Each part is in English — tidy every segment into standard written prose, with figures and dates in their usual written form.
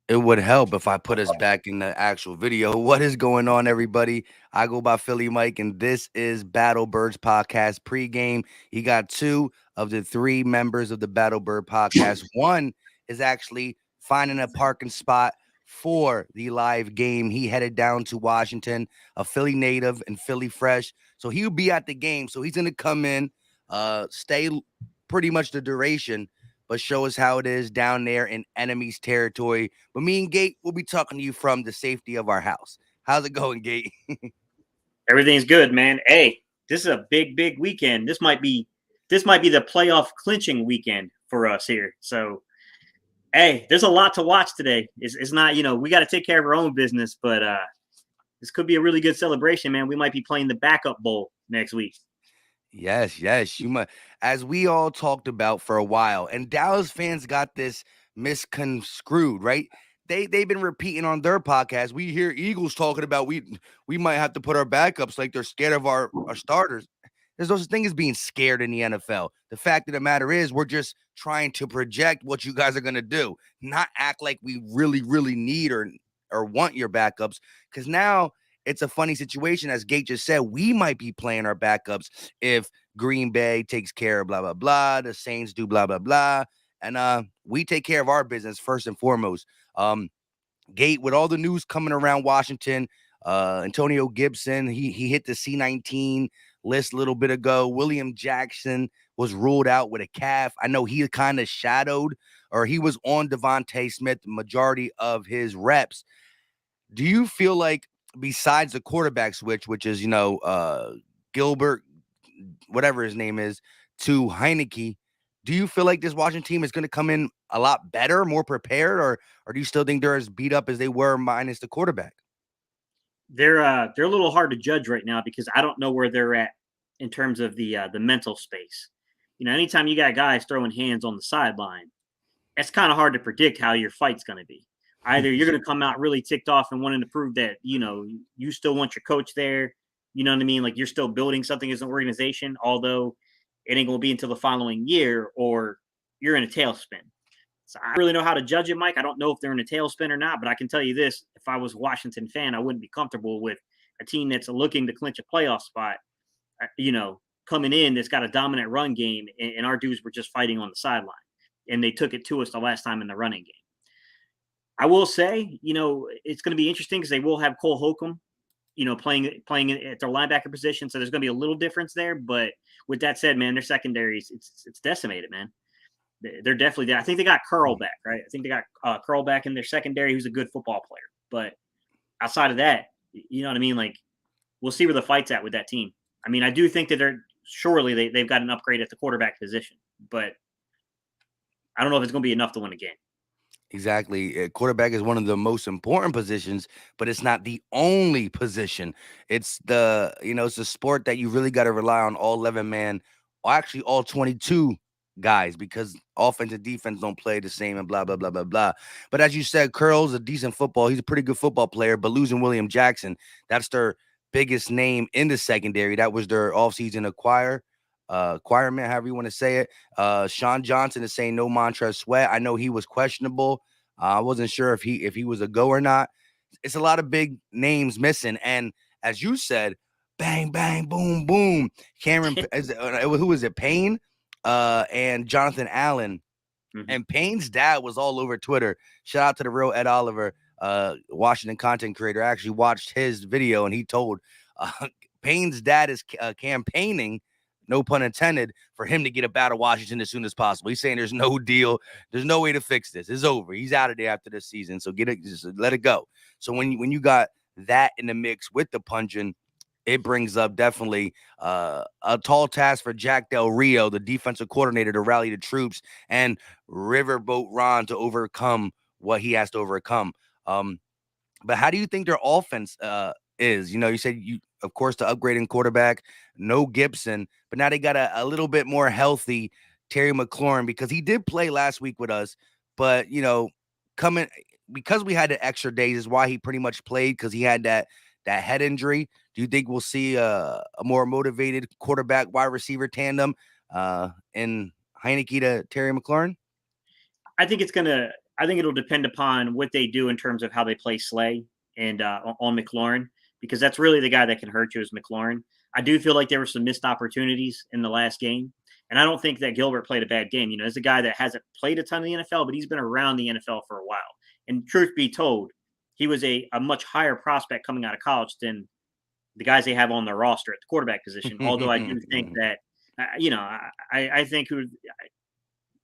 It would help if I put us back in the actual video. What is going on, everybody? I go by Philly Mike, and this is Battle Birds Podcast pregame. You got two of the three members of the Battle Bird Podcast. One is actually finding a parking spot for the live game. He headed down to Washington, a Philly native and Philly fresh. So he'll be at the game. So he's going to come in, stay pretty much the duration, but show us how it is down there in enemy's territory. But me and Gate will be talking to you from the safety of our house. How's it going, Gate? Everything's good, man. Hey, this is a big weekend. This might be the playoff clinching weekend for us here. So, hey, there's a lot to watch today. It's not, we got to take care of our own business, but this could be a really good celebration, man. We might be playing the backup bowl next week. Yes, you might. As we all talked about for a while, and Dallas fans got this misconstrued, right? They've been repeating on their podcast. We hear Eagles talking about we might have to put our backups like they're scared of our starters. There's no such thing as being scared in the NFL. The fact of the matter is, we're just trying to project what you guys are gonna do, not act like we really need or want your backups. Because now it's a funny situation, as Gate just said. We might be playing our backups if Green Bay takes care of blah blah blah, the Saints do blah blah blah, and we take care of our business first and foremost. Gate, with all the news coming around Washington, Antonio Gibson, he hit the C-19 list a little bit ago. William Jackson was ruled out with a calf. I know he kind of shadowed, or he was on Devontae Smith the majority of his reps. Do you feel like, besides the quarterback switch, which is, Gilbert, whatever his name is, to Heineke, do you feel like this Washington team is going to come in a lot better, more prepared, or do you still think they're as beat up as they were minus the quarterback? They're a little hard to judge right now because I don't know where they're at in terms of the mental space. Anytime you got guys throwing hands on the sideline, it's kind of hard to predict how your fight's going to be. Either you're going to come out really ticked off and wanting to prove that, you still want your coach there. You know what I mean? Like, you're still building something as an organization, although it ain't going to be until the following year, or you're in a tailspin. So I don't really know how to judge it, Mike. I don't know if they're in a tailspin or not, but I can tell you this. If I was a Washington fan, I wouldn't be comfortable with a team that's looking to clinch a playoff spot, coming in that's got a dominant run game, and our dudes were just fighting on the sideline. And they took it to us the last time in the running game. I will say, it's going to be interesting because they will have Cole Holcomb, playing at their linebacker position. So there's going to be a little difference there. But with that said, man, their secondaries, it's decimated, man. They're definitely there. I think they got Curl back, right? I think they got Curl back in their secondary, who's a good football player. But outside of that, you know what I mean? Like, we'll see where the fight's at with that team. I mean, I do think that they've got an upgrade at the quarterback position, but I don't know if it's going to be enough to win a game. Exactly. Quarterback is one of the most important positions, but it's not the only position. It's it's a sport that you really got to rely on all 11 man, or actually all 22 guys, because offense and defense don't play the same and blah, blah, blah, blah, blah. But as you said, Curl's a decent football. He's a pretty good football player, but losing William Jackson, that's their biggest name in the secondary. That was their offseason acquirement, however you want to say it. Sean Johnson is saying no Montrez Sweat. I know he was questionable. I wasn't sure if he was a go or not. It's a lot of big names missing, and as you said, bang bang boom boom. Cameron, who was it? Payne, and Jonathan Allen, and Payne's dad was all over Twitter. Shout out to the real Ed Oliver, Washington content creator. I actually watched his video, and he told Payne's dad is campaigning, no pun intended, for him to get up out of Washington as soon as possible. He's saying there's no deal. There's no way to fix this. It's over. He's out of there after this season. So just let it go. So when you got that in the mix with the punching, it brings up definitely a tall task for Jack Del Rio, the defensive coordinator, to rally the troops, and Riverboat Ron to overcome what he has to overcome. But how do you think their offense is? You said, of course, the upgrading quarterback, no Gibson, but now they got a little bit more healthy Terry McLaurin, because he did play last week with us, but coming because we had the extra days is why he pretty much played, because he had that head injury. Do you think we'll see a more motivated quarterback wide receiver tandem in Heineke to Terry McLaurin? I think it's gonna I think it'll depend upon what they do in terms of how they play Slay and on McLaurin, because that's really the guy that can hurt you is McLaurin. I do feel like there were some missed opportunities in the last game. And I don't think that Gilbert played a bad game. As a guy that hasn't played a ton of the NFL, but he's been around the NFL for a while. And truth be told, he was a much higher prospect coming out of college than the guys they have on their roster at the quarterback position. Although I do think that, I think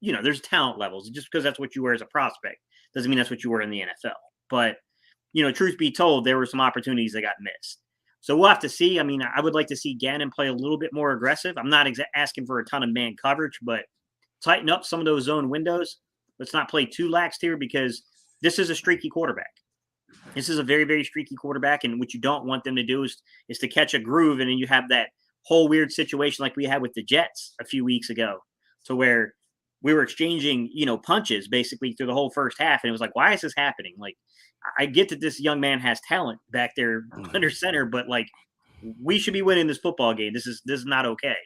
there's talent levels. Just because that's what you were as a prospect doesn't mean that's what you were in the NFL. But, truth be told, there were some opportunities that got missed. So we'll have to see. I mean, I would like to see Gannon play a little bit more aggressive. I'm not asking for a ton of man coverage, but tighten up some of those zone windows. Let's not play too lax here, because this is a streaky quarterback. This is a very, very streaky quarterback, and what you don't want them to do is to catch a groove, and then you have that whole weird situation like we had with the Jets a few weeks ago, to where we were exchanging, punches basically through the whole first half, and it was like, why is this happening? Like, I get that this young man has talent back there under center, but like, we should be winning this football game. This is not okay.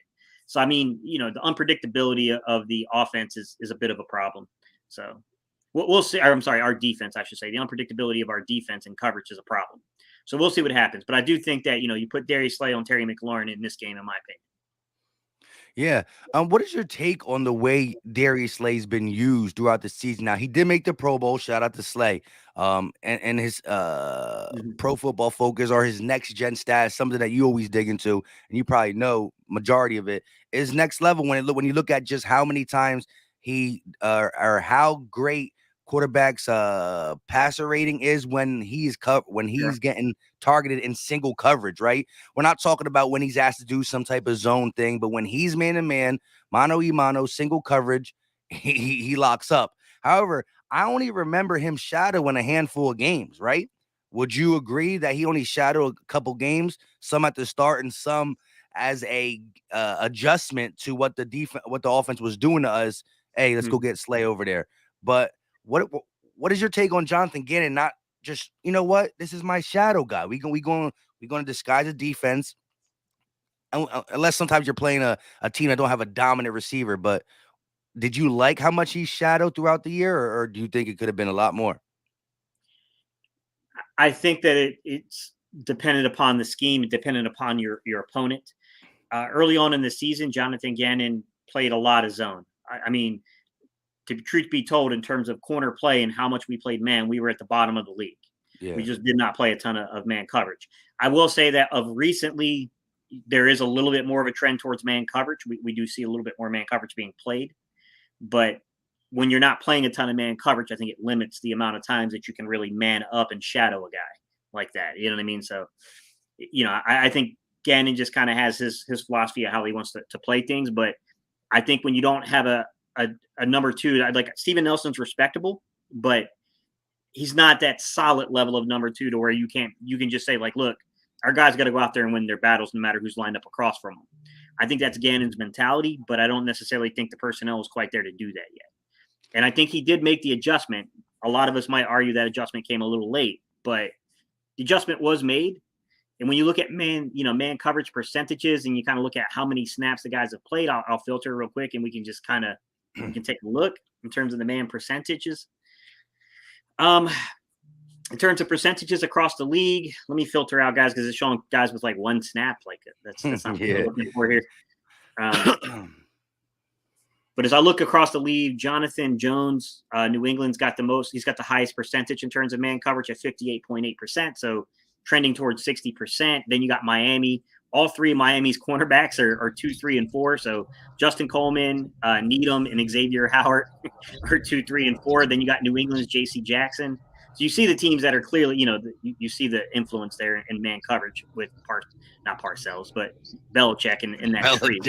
So, I mean, the unpredictability of the offense is a bit of a problem. So we'll see. Or, I'm sorry, our defense, I should say. The unpredictability of our defense and coverage is a problem. So we'll see what happens. But I do think that, you put Darius Slay on Terry McLaurin in this game, in my opinion. Yeah. What is your take on the way Darius Slay's been used throughout the season? Now, he did make the Pro Bowl. Shout out to Slay. And his Pro Football Focus or his next gen stats, something that you always dig into, and you probably know majority of it, is next level when you look at just how many times he or how great quarterback's passer rating is when he's getting targeted in single coverage, right? We're not talking about when he's asked to do some type of zone thing, but when he's man-to-man, mano-y-mano, single coverage, he locks up. However, I only remember him shadowing a handful of games, right? Would you agree that he only shadowed a couple games, some at the start and some as a adjustment to what the offense was doing to us? Hey, let's go get Slay over there. But what is your take on Jonathan Gannon? Not just, this is my shadow guy. We're going to disguise a defense, unless sometimes you're playing a team that don't have a dominant receiver. But did you like how much he shadowed throughout the year, or do you think it could have been a lot more? I think that it's dependent upon the scheme, dependent upon your opponent. Early on in the season, Jonathan Gannon played a lot of zone. I mean, truth be told, in terms of corner play and how much we played man, we were at the bottom of the league. Yeah. We just did not play a ton of man coverage. I will say that of recently, there is a little bit more of a trend towards man coverage. We do see a little bit more man coverage being played. But when you're not playing a ton of man coverage, I think it limits the amount of times that you can really man up and shadow a guy like that. You know what I mean? So, I think Gannon just kind of has his philosophy of how he wants to play things. But I think when you don't have a number two, I'd like Steven Nelson's respectable, but he's not that solid level of number two to where you can just say, like, look, our guys got to go out there and win their battles no matter who's lined up across from them. I think that's Gannon's mentality, but I don't necessarily think the personnel is quite there to do that yet. And I think he did make the adjustment. A lot of us might argue that adjustment came a little late, but the adjustment was made. And when you look at man coverage percentages and you kind of look at how many snaps the guys have played, I'll filter real quick and we can just kind of take a look in terms of the man percentages. In terms of percentages across the league, let me filter out guys because it's showing guys with like one snap. Like that's not what we're looking for here. But as I look across the league, Jonathan Jones, New England's got the most. He's got the highest percentage in terms of man coverage at 58.8%. So trending towards 60%. Then you got Miami. All three of Miami's cornerbacks are 2, 3, and 4. So Justin Coleman, Needham, and Xavier Howard are 2, 3, and 4. Then you got New England's J.C. Jackson. So you see the teams that are clearly, you see the influence there in man coverage with not Parcells, but Belichick in that tree.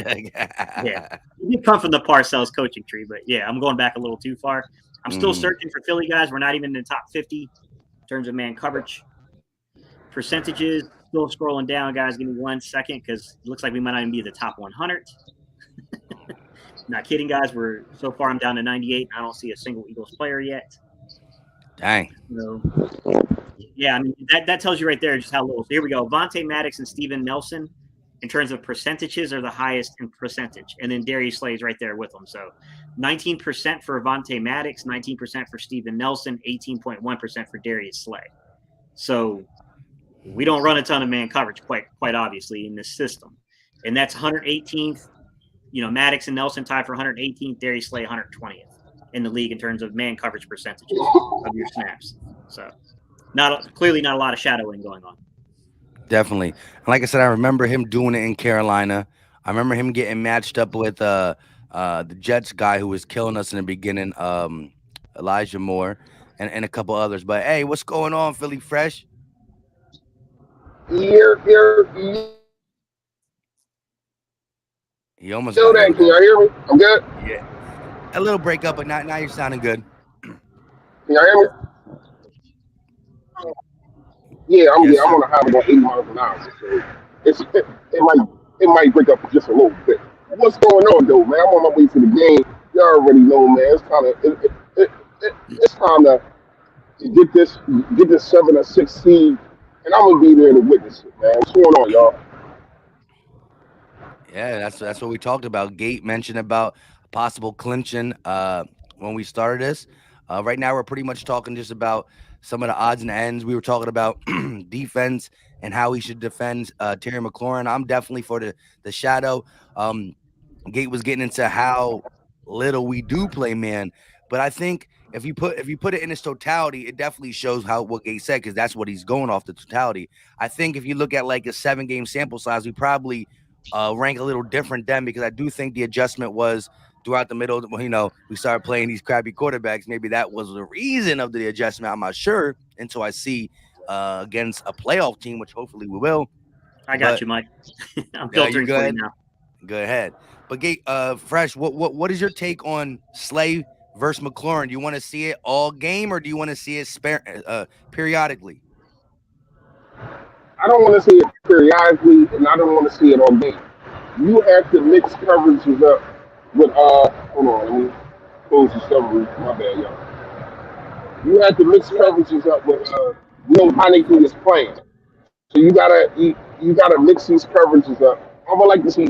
Yeah, you come from the Parcells coaching tree, but yeah, I'm going back a little too far. I'm still searching for Philly guys. We're not even in the top 50 in terms of man coverage percentages. Still scrolling down, guys. Give me 1 second because it looks like we might not even be the top 100. Not kidding, guys. I'm down to 98. I don't see a single Eagles player yet. Dang. So, yeah, I mean, that tells you right there just how little. So here we go. Vontae Maddox and Steven Nelson in terms of percentages, are the highest in percentage. And then Darius Slay is right there with them. So 19% for Avonte Maddox, 19% for Steven Nelson, 18.1% for Darius Slay. So we don't run a ton of man coverage, quite obviously, in this system. And that's 118th. Maddox and Nelson tied for 118th, Darius Slay 120th in the league in terms of man coverage percentages of your snaps. So clearly not a lot of shadowing going on. Definitely. And like I said, I remember him doing it in Carolina. I remember him getting matched up with the Jets guy who was killing us in the beginning, Elijah Moore, and a couple others. But hey, what's going on, Philly Fresh? Here. He almost Still got there. him. Can y'all hear me? I'm good. Yeah, a little breakup, but now you're sounding good. Can y'all hear me? Yeah, I'm Yes, on sir. the highway about 80 miles an hour. So it might break up just a little bit. What's going on though, man? I'm on my way to the game. Y'all already know, man. It's time to get this 7 or 6 seed, and I'm gonna be there to witness it, man. What's going on, y'all? Yeah, that's what we talked about. Gate mentioned about possible clinching when we started this. Right now, we're pretty much talking just about some of the odds and ends. We were talking about defense and how we should defend Terry McLaurin. I'm definitely for the shadow. Gate was getting into how little we do play man, but I think if you put it in its totality, it definitely shows how what Gate said, because that's what he's going off, the totality. I think if you look at like a 7-game sample size, we probably rank a little different then, because I do think the adjustment was throughout the middle. We started playing these crappy quarterbacks. Maybe that was the reason of the adjustment. I'm not sure until I see against a playoff team, which hopefully we will. I got you, Mike. I'm You filtering go for you ahead. now. Go ahead. But Gate, Fresh, what is your take on Slay versus McLaurin? Do you want to see it all game, or do you want to see it periodically? I don't want to see it periodically, and I don't want to see it all game. You have to mix coverages up with Hold on, let me close the summary. My bad, y'all. You have to mix coverages up with how they is playing. So you gotta mix these coverages up. I would like to see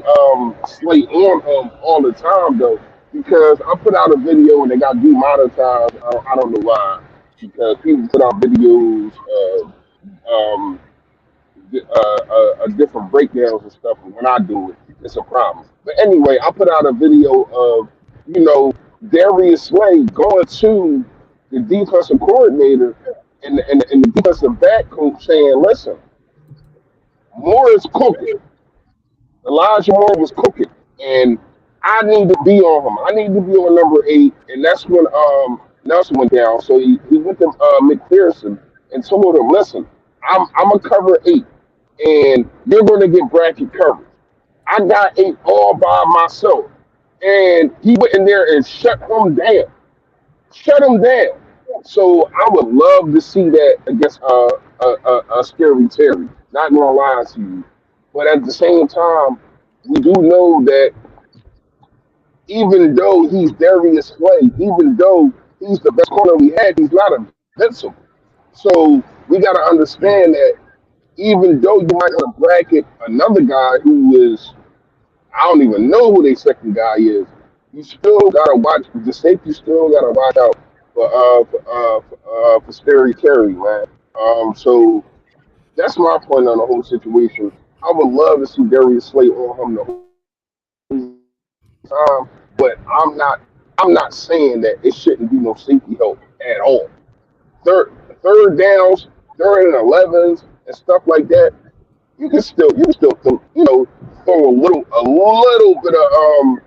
Slay on all the time though, because I put out a video and they got demonetized. I don't know why, because people put out videos of um, different breakdowns and stuff. And when I do it, it's a problem. But anyway, I put out a video of Darius Slay going to the defensive coordinator and the defensive back coach saying, "Listen, Moore is cooking. Elijah Moore was cooking, and I need to be on him. I need to be on number 8." And that's when Nelson went down. So he went to McPherson and told him, "Listen, I'm a cover 8, and you're going to get bracket coverage. I got 8 all by myself." And he went in there and shut him down. Shut him down. So I would love to see that against a scary Terry. Not gonna lie to you, but at the same time, we do know that even though he's Darius Slay, even though he's the best corner we had, he's not invincible. So we got to understand that even though you might have to bracket another guy who is, I don't even know who their second guy is, you still gotta watch the safety. Still gotta watch out for Scary Terry, man. So that's my point on the whole situation. I would love to see Darius Slay on him the whole time, but I'm not saying that it shouldn't be no safety help at all. Third downs, third and 11s, and stuff like that. You can still throw a little bit of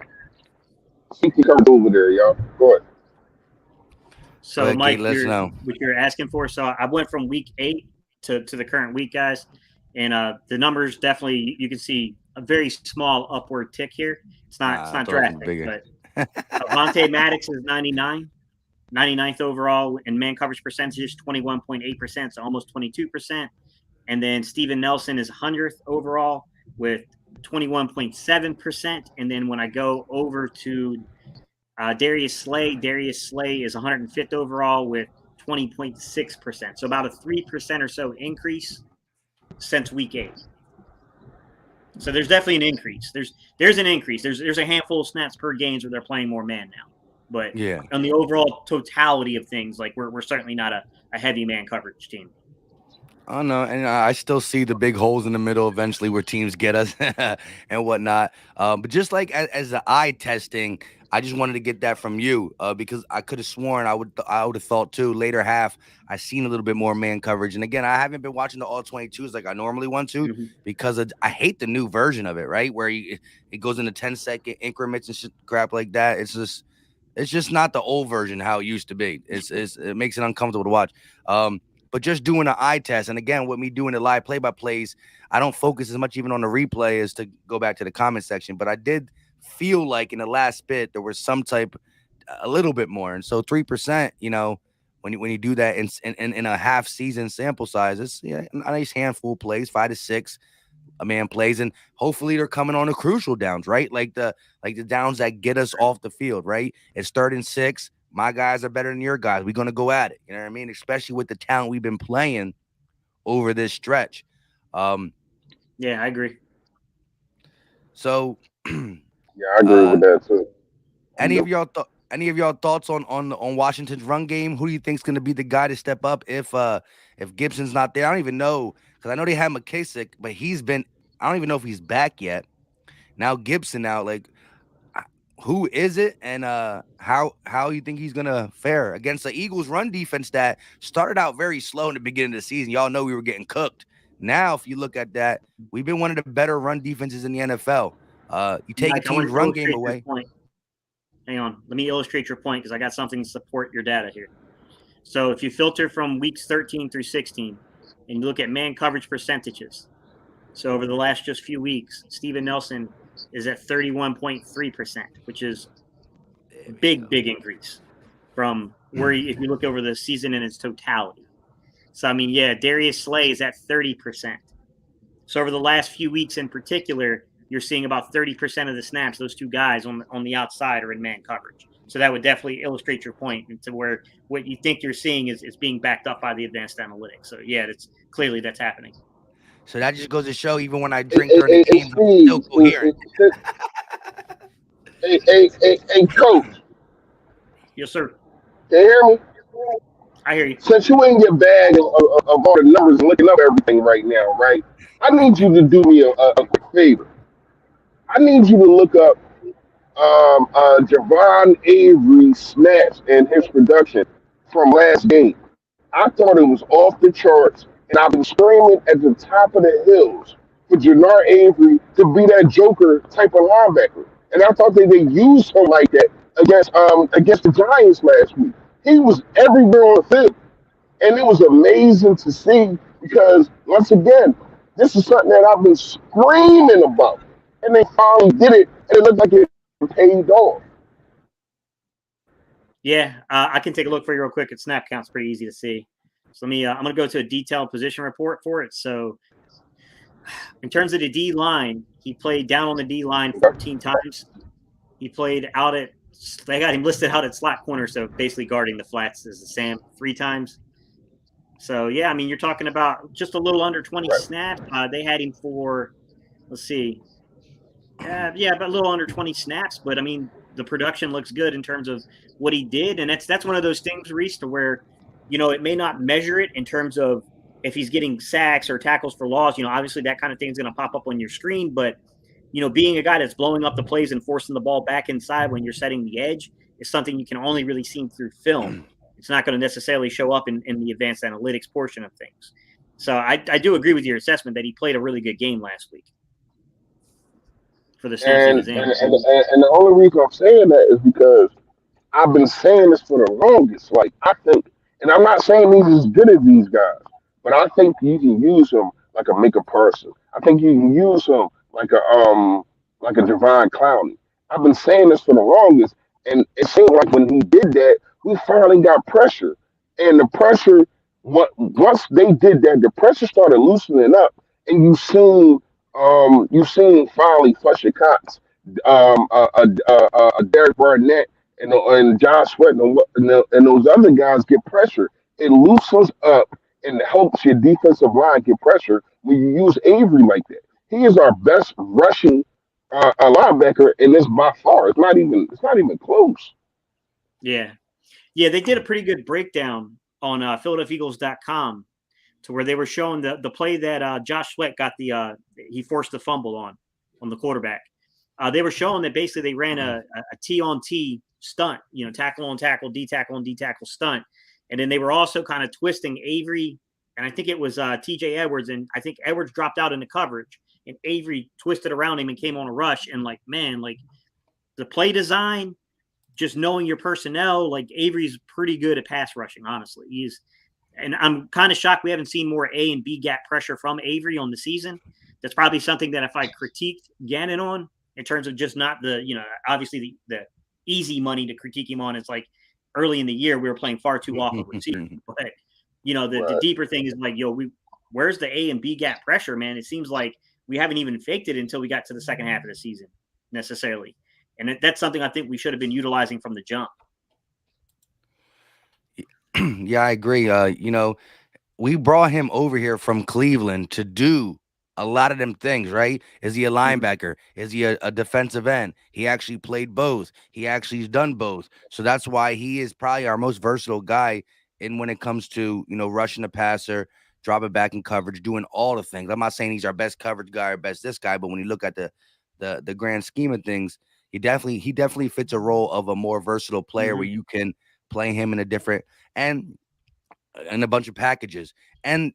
safety coverage over there, y'all. Go ahead. Go So, ahead, Gate. Mike, Let us know. what you're asking for. So, I went from week 8 to the current week, guys, and the numbers definitely, you can see a very small upward tick here. It's I not thought it was drastic, bigger. but Avonte Maddox is 99th overall in man coverage percentage, 21.8%, so almost 22%. And then Steven Nelson is 100th overall with 21.7%. And then when I go over to Darius Slay is 105th overall with 20.6%. So about a 3% or so increase since week 8. So there's definitely an increase. There's an increase. There's a handful of snaps per games where they're playing more man now. But Yeah. on the overall totality of things, like we're certainly not a heavy man coverage team. I don't know, and I still see the big holes in the middle eventually where teams get us and whatnot. But just like as the eye testing, I just wanted to get that from you because I could have sworn I would have thought too. Later half, I seen a little bit more man coverage, and again, I haven't been watching the all 22s like I normally want to because I hate the new version of it, right? Where it goes into 10-second increments and shit, crap like that. It's just not the old version how it used to be. It makes it uncomfortable to watch. But just doing an eye test, and again, with me doing the live play-by-plays, I don't focus as much even on the replay as to go back to the comment section. But I did feel like in the last bit there was some type, a little bit more, and so 3%. When you do that in a half season sample size, it's a nice handful of plays, 5 to 6 a man plays, and hopefully they're coming on the crucial downs, right? Like the downs that get us off the field, right? It's 3rd and 6. My guys are better than your guys. We're gonna go at it. You know what I mean? Especially with the talent we've been playing over this stretch. Yeah, I agree. So Yeah, I agree with that too. any of y'all thoughts on Washington's run game? Who do you think is gonna be the guy to step up if Gibson's not there? I don't even know, because I know they had McKissick, but I don't even know if he's back yet. Now Gibson like who is it, and how you think he's gonna fare against the Eagles run defense that started out very slow in the beginning of the season? Y'all know we were getting cooked. Now, if you look at that, we've been one of the better run defenses in the NFL. You take Mike, a team's run game away. Hang on, let me illustrate your point because I got something to support your data here. So if you filter from weeks 13 through 16 and you look at man coverage percentages, so over the last just few weeks, Steven Nelson is at 31.3%, which is a big increase from where if you look over the season in its totality. So, I mean, yeah, Darius Slay is at 30%. So over the last few weeks in particular, you're seeing about 30% of the snaps, those two guys on the outside are in man coverage. So that would definitely illustrate your point into where what you think you're seeing is being backed up by the advanced analytics. So, yeah, that's happening. So that just goes to show, even when I drink during the games, I'm still coherent. Hey, coach. Yes, sir. Can you hear me? I hear you. Since you in your bag of all the numbers and looking up everything right now, right? I need you to do me a quick favor. I need you to look up Gennard Avery snaps and his production from last game. I thought it was off the charts, and I've been screaming at the top of the hills for Gennard Avery to be that Joker type of linebacker. And I thought they used him like that against the Giants last week. He was everywhere on the field, and it was amazing to see because once again, this is something that I've been screaming about, and they finally did it, and it looked like it paid off. Yeah, I can take a look for you real quick. At snap count's pretty easy to see. So let me. I'm going to go to a detailed position report for it. So, in terms of the D line, he played down on the D line 14 times. He played out at. They got him listed out at slot corner, so basically guarding the flats is the Sam 3 times. So yeah, I mean you're talking about just a little under 20 snaps. They had him for, let's see, about a little under 20 snaps. But I mean the production looks good in terms of what he did, and that's one of those things, Reese, to where it may not measure it in terms of if he's getting sacks or tackles for loss. Obviously that kind of thing is going to pop up on your screen, but being a guy that's blowing up the plays and forcing the ball back inside when you're setting the edge is something you can only really see through film. It's not going to necessarily show up in the advanced analytics portion of things. So I do agree with your assessment that he played a really good game last week for the Saints. And the only reason I'm saying that is because I've been saying this for the longest. Like, I think, and I'm not saying he's as good as these guys, but I think you can use him like a Micah Parsons. I think you can use him like a Javon Clowney. I've been saying this for the longest, and it seemed like when he did that, we finally got pressure. And the pressure, once they did that, the pressure started loosening up, and you seen finally Fletcher Cox, Derek Barnett, and John Sweat and those other guys get pressure. It loosens up and helps your defensive line get pressure when you use Avery like that. He is our best rushing linebacker, and it's by far. It's not even close. Yeah. Yeah, they did a pretty good breakdown on PhiladelphiaEagles.com to where they were showing the play that Josh Sweat got he forced the fumble on the quarterback. They were showing that basically they ran a T on T stunt, tackle on tackle, D tackle on D tackle stunt. And then they were also kind of twisting Avery, and I think it was TJ Edwards, and I think Edwards dropped out into coverage, and Avery twisted around him and came on a rush. And the play design, just knowing your personnel, Avery's pretty good at pass rushing, honestly. And I'm kind of shocked we haven't seen more A and B gap pressure from Avery on the season. That's probably something that if I critiqued Gannon on, in terms of just not obviously the easy money to critique him on, it's like early in the year we were playing far too off of receiver. But the deeper thing is where's the A and B gap pressure, man? It seems like we haven't even faked it until we got to the second half of the season necessarily. And that's something I think we should have been utilizing from the jump. Yeah, I agree. We brought him over here from Cleveland to do a lot of them things, right? Is he a linebacker? Is he a defensive end? He actually played both. He actually's done both. So that's why he is probably our most versatile guy when it comes to, rushing the passer, dropping back in coverage, doing all the things. I'm not saying he's our best coverage guy or best this guy, but when you look at the grand scheme of things, he definitely fits a role of a more versatile player where you can play him in a different and a bunch of packages. And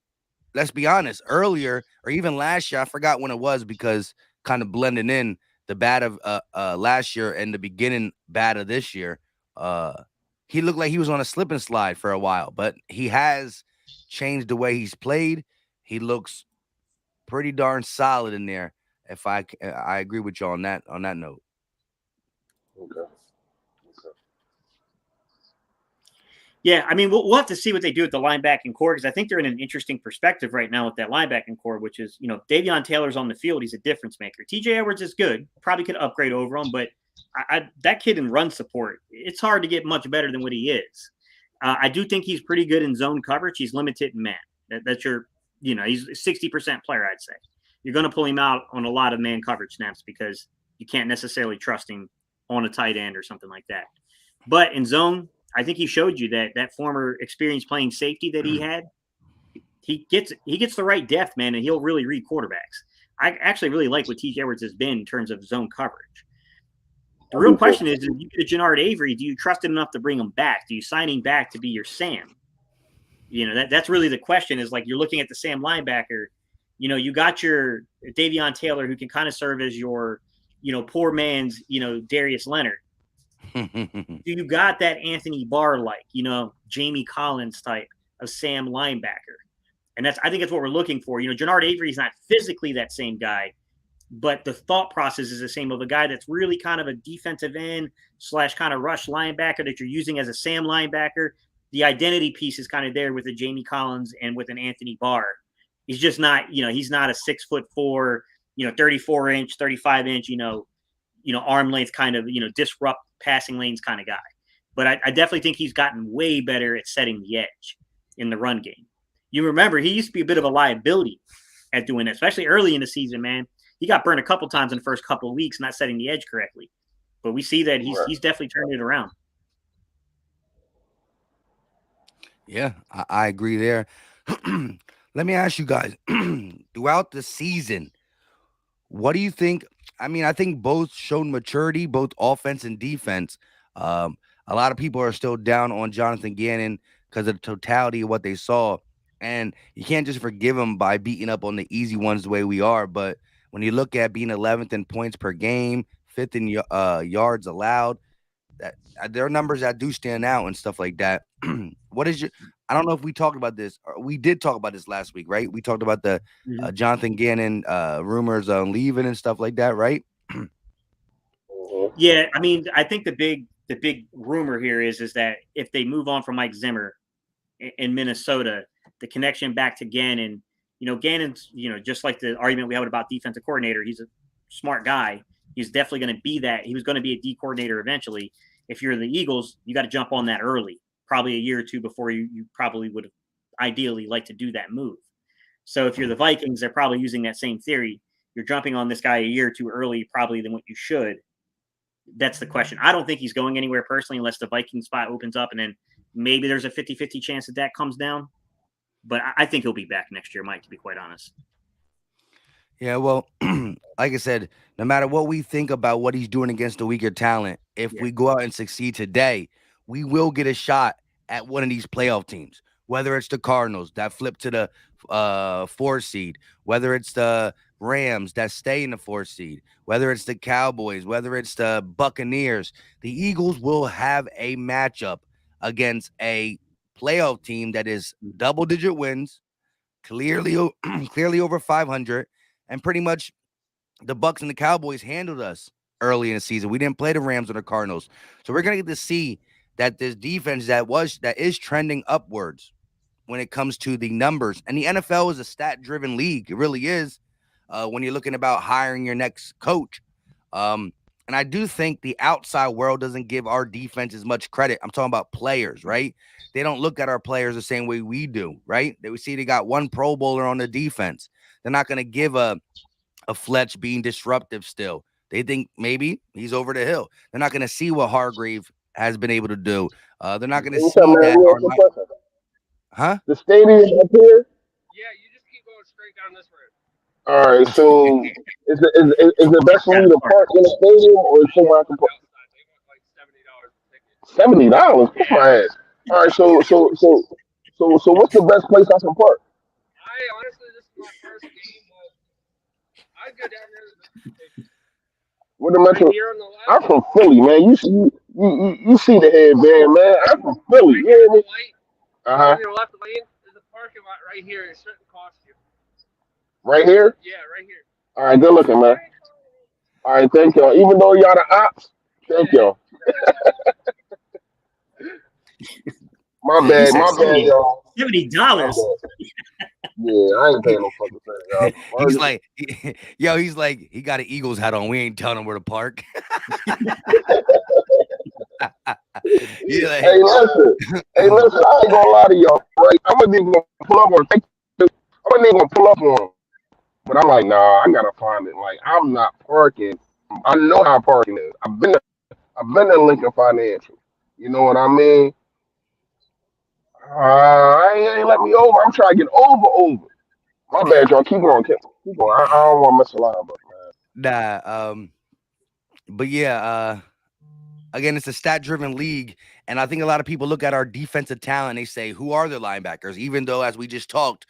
let's be honest, earlier or even last year, I forgot when it was because kind of blending in the bad of last year and the beginning bad of this year. He looked like he was on a slip and slide for a while, but he has changed the way he's played. He looks pretty darn solid in there. If I agree with you on that note. Okay. Yeah, I mean, we'll have to see what they do with the linebacking core because I think they're in an interesting perspective right now with that linebacking core, which is, Davion Taylor's on the field. He's a difference maker. TJ Edwards is good. Probably could upgrade over him, but that kid in run support, it's hard to get much better than what he is. I do think he's pretty good in zone coverage. He's limited in man. That's he's a 60% player, I'd say. You're going to pull him out on a lot of man coverage snaps because you can't necessarily trust him on a tight end or something like that. But in zone, I think he showed you that former experience playing safety that he had. He gets the right depth, man, and he'll really read quarterbacks. I actually really like what TJ Edwards has been in terms of zone coverage. The real question is, if you get a Gennard Avery, do you trust him enough to bring him back? Do you sign him back to be your Sam? That's really the question is you're looking at the Sam linebacker. You got your Davion Taylor who can kind of serve as your, poor man's, Darius Leonard. You got that Anthony Barr Jamie Collins type of Sam linebacker. And I think that's what we're looking for. Gennard Avery is not physically that same guy, but the thought process is the same of a guy that's really kind of a defensive end / kind of rush linebacker that you're using as a Sam linebacker. The identity piece is kind of there with a Jamie Collins and with an Anthony Barr. He's just not, he's not a 6'4", 34-inch, 35-inch, arm length kind of, disrupt passing lanes kind of guy. But I definitely think he's gotten way better at setting the edge in the run game. You remember, he used to be a bit of a liability at doing that, especially early in the season, man. He got burned a couple times in the first couple of weeks not setting the edge correctly. But we see that he's definitely turned it around. Yeah, I agree there. Let me ask you guys, throughout the season, what do you think? I mean, I think both showed maturity, both offense and defense. A lot of people are still down on Jonathan Gannon because of the totality of what they saw. And you can't just forgive him by beating up on the easy ones the way we are. But when you look at being 11th in points per game, 5th in yards allowed, that there are numbers that do stand out and stuff like that. What is I don't know if we talked about this. We did talk about this last week, right? We talked about the Jonathan Gannon rumors on leaving and stuff like that, right? Yeah, I mean, I think the big rumor here is that if they move on from Mike Zimmer in Minnesota, the connection back to Gannon, Gannon's, just like the argument we had about defensive coordinator, he's a smart guy. He's definitely going to be that. He was going to be a D coordinator eventually. If you're the Eagles, you got to jump on that early, probably a year or two before you probably would ideally like to do that move. So if you're the Vikings, they're probably using that same theory. you're jumping on this guy a year too early, probably than what you should. That's the question. I don't think he's going anywhere personally, unless the Viking spot opens up, and then maybe there's a 50-50 chance that comes down. But I think he'll be back next year, Mike, to be quite honest. Yeah, well, like I said, no matter what we think about what he's doing against the weaker talent, if we go out and succeed today, we will get a shot at one of these playoff teams, whether it's the Cardinals that flip to the 4 seed, whether it's the Rams that stay in the 4 seed, whether it's the Cowboys, whether it's the Buccaneers. The Eagles will have a matchup against a playoff team that is double-digit wins, clearly over 500, and pretty much the Bucs and the Cowboys handled us early in the season. We didn't play the Rams or the Cardinals. So we're going to get to see that this defense that is trending upwards when it comes to the numbers. And the NFL is a stat-driven league. It really is when you're looking about hiring your next coach. And I do think the outside world doesn't give our defense as much credit. I'm talking about players, right? They don't look at our players the same way we do, right? They see they got one Pro Bowler on the defense. They're not going to give a Fletch being disruptive still. They think maybe he's over the hill. They're not going to see what Hargrave has been able to do. They're not going to see that. Huh? The stadium up here? Yeah, you just keep going straight down this road. All right, so is it best for me to park in the stadium or is somewhere I can park? They want like $70 a ticket. $70? Put my ass. All right, so what's the best place I can park? Honestly, this is my first game. I'd go down there. What the metro? I'm from Philly, man. You see the headband, man. I'm from Philly. You hear me? On your left lane, there's a parking lot right here. It shouldn't cost you. Right here? Yeah, right here. All right, good looking, man. All right, thank y'all. Even though y'all the ops, thank y'all. My bad, y'all. $70. Yeah, I ain't paying no fucking thing, y'all. He's like, he got an Eagles hat on. We ain't telling him where to park. Hey, listen, I ain't gonna lie to y'all, right? I'm gonna need to pull up on. I'm gonna need to pull up on him, but I'm like, nah, I gotta find it. Like, I'm not parking. I know how parking is. I've been to Lincoln Financial. You know what I mean? Ain't let me over. I'm trying to get over. My bad, y'all. Keep going. I don't want to mess around, man. But yeah, again, it's a stat-driven league, and I think a lot of people look at our defensive talent and they say, who are the linebackers? Even though, as we just talked,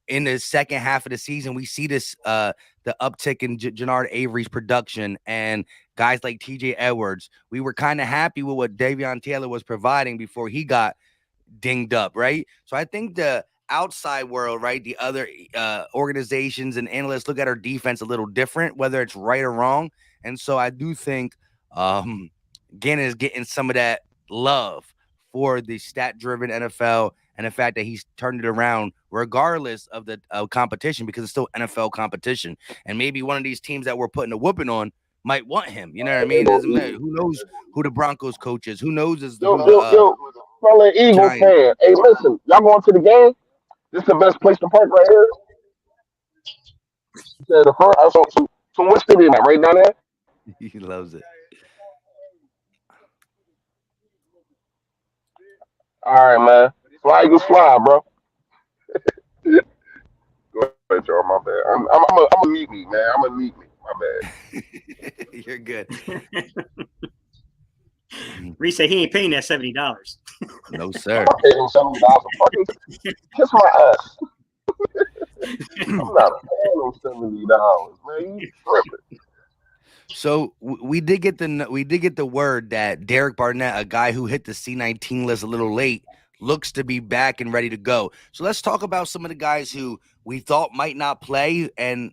in the second half of the season, we see this the uptick in Gennard Avery's production and guys like TJ Edwards. We were kind of happy with what Davion Taylor was providing before he got dinged up, right? So I think the outside world, right, the other organizations and analysts look at our defense a little different, whether it's right or wrong. And so I do think Gannon is getting some of that love for the stat-driven NFL and the fact that he's turned it around regardless of the competition, because it's still NFL competition. And maybe one of these teams that we're putting a whooping on might want him. You know what I mean? Who knows who the Broncos coach is? Who knows is yo, fellow Eagle fan. Hey, listen, y'all going to the game? This is the best place to park right here. The first, so what stadium at? Right down there? He loves it. All right, man. Fly, Eagles fly, bro. Go ahead, y'all. My bad. I'm a meet me, man. I'm a meet me. My bad. You're good. Reese said he ain't paying that $70. No, sir. I'm paying $70 for kiss my ass. I'm not paying no $70, man. You tripping. So we did get the word that Derek Barnett, a guy who hit the C19 list a little late, looks to be back and ready to go. So let's talk about some of the guys who we thought might not play and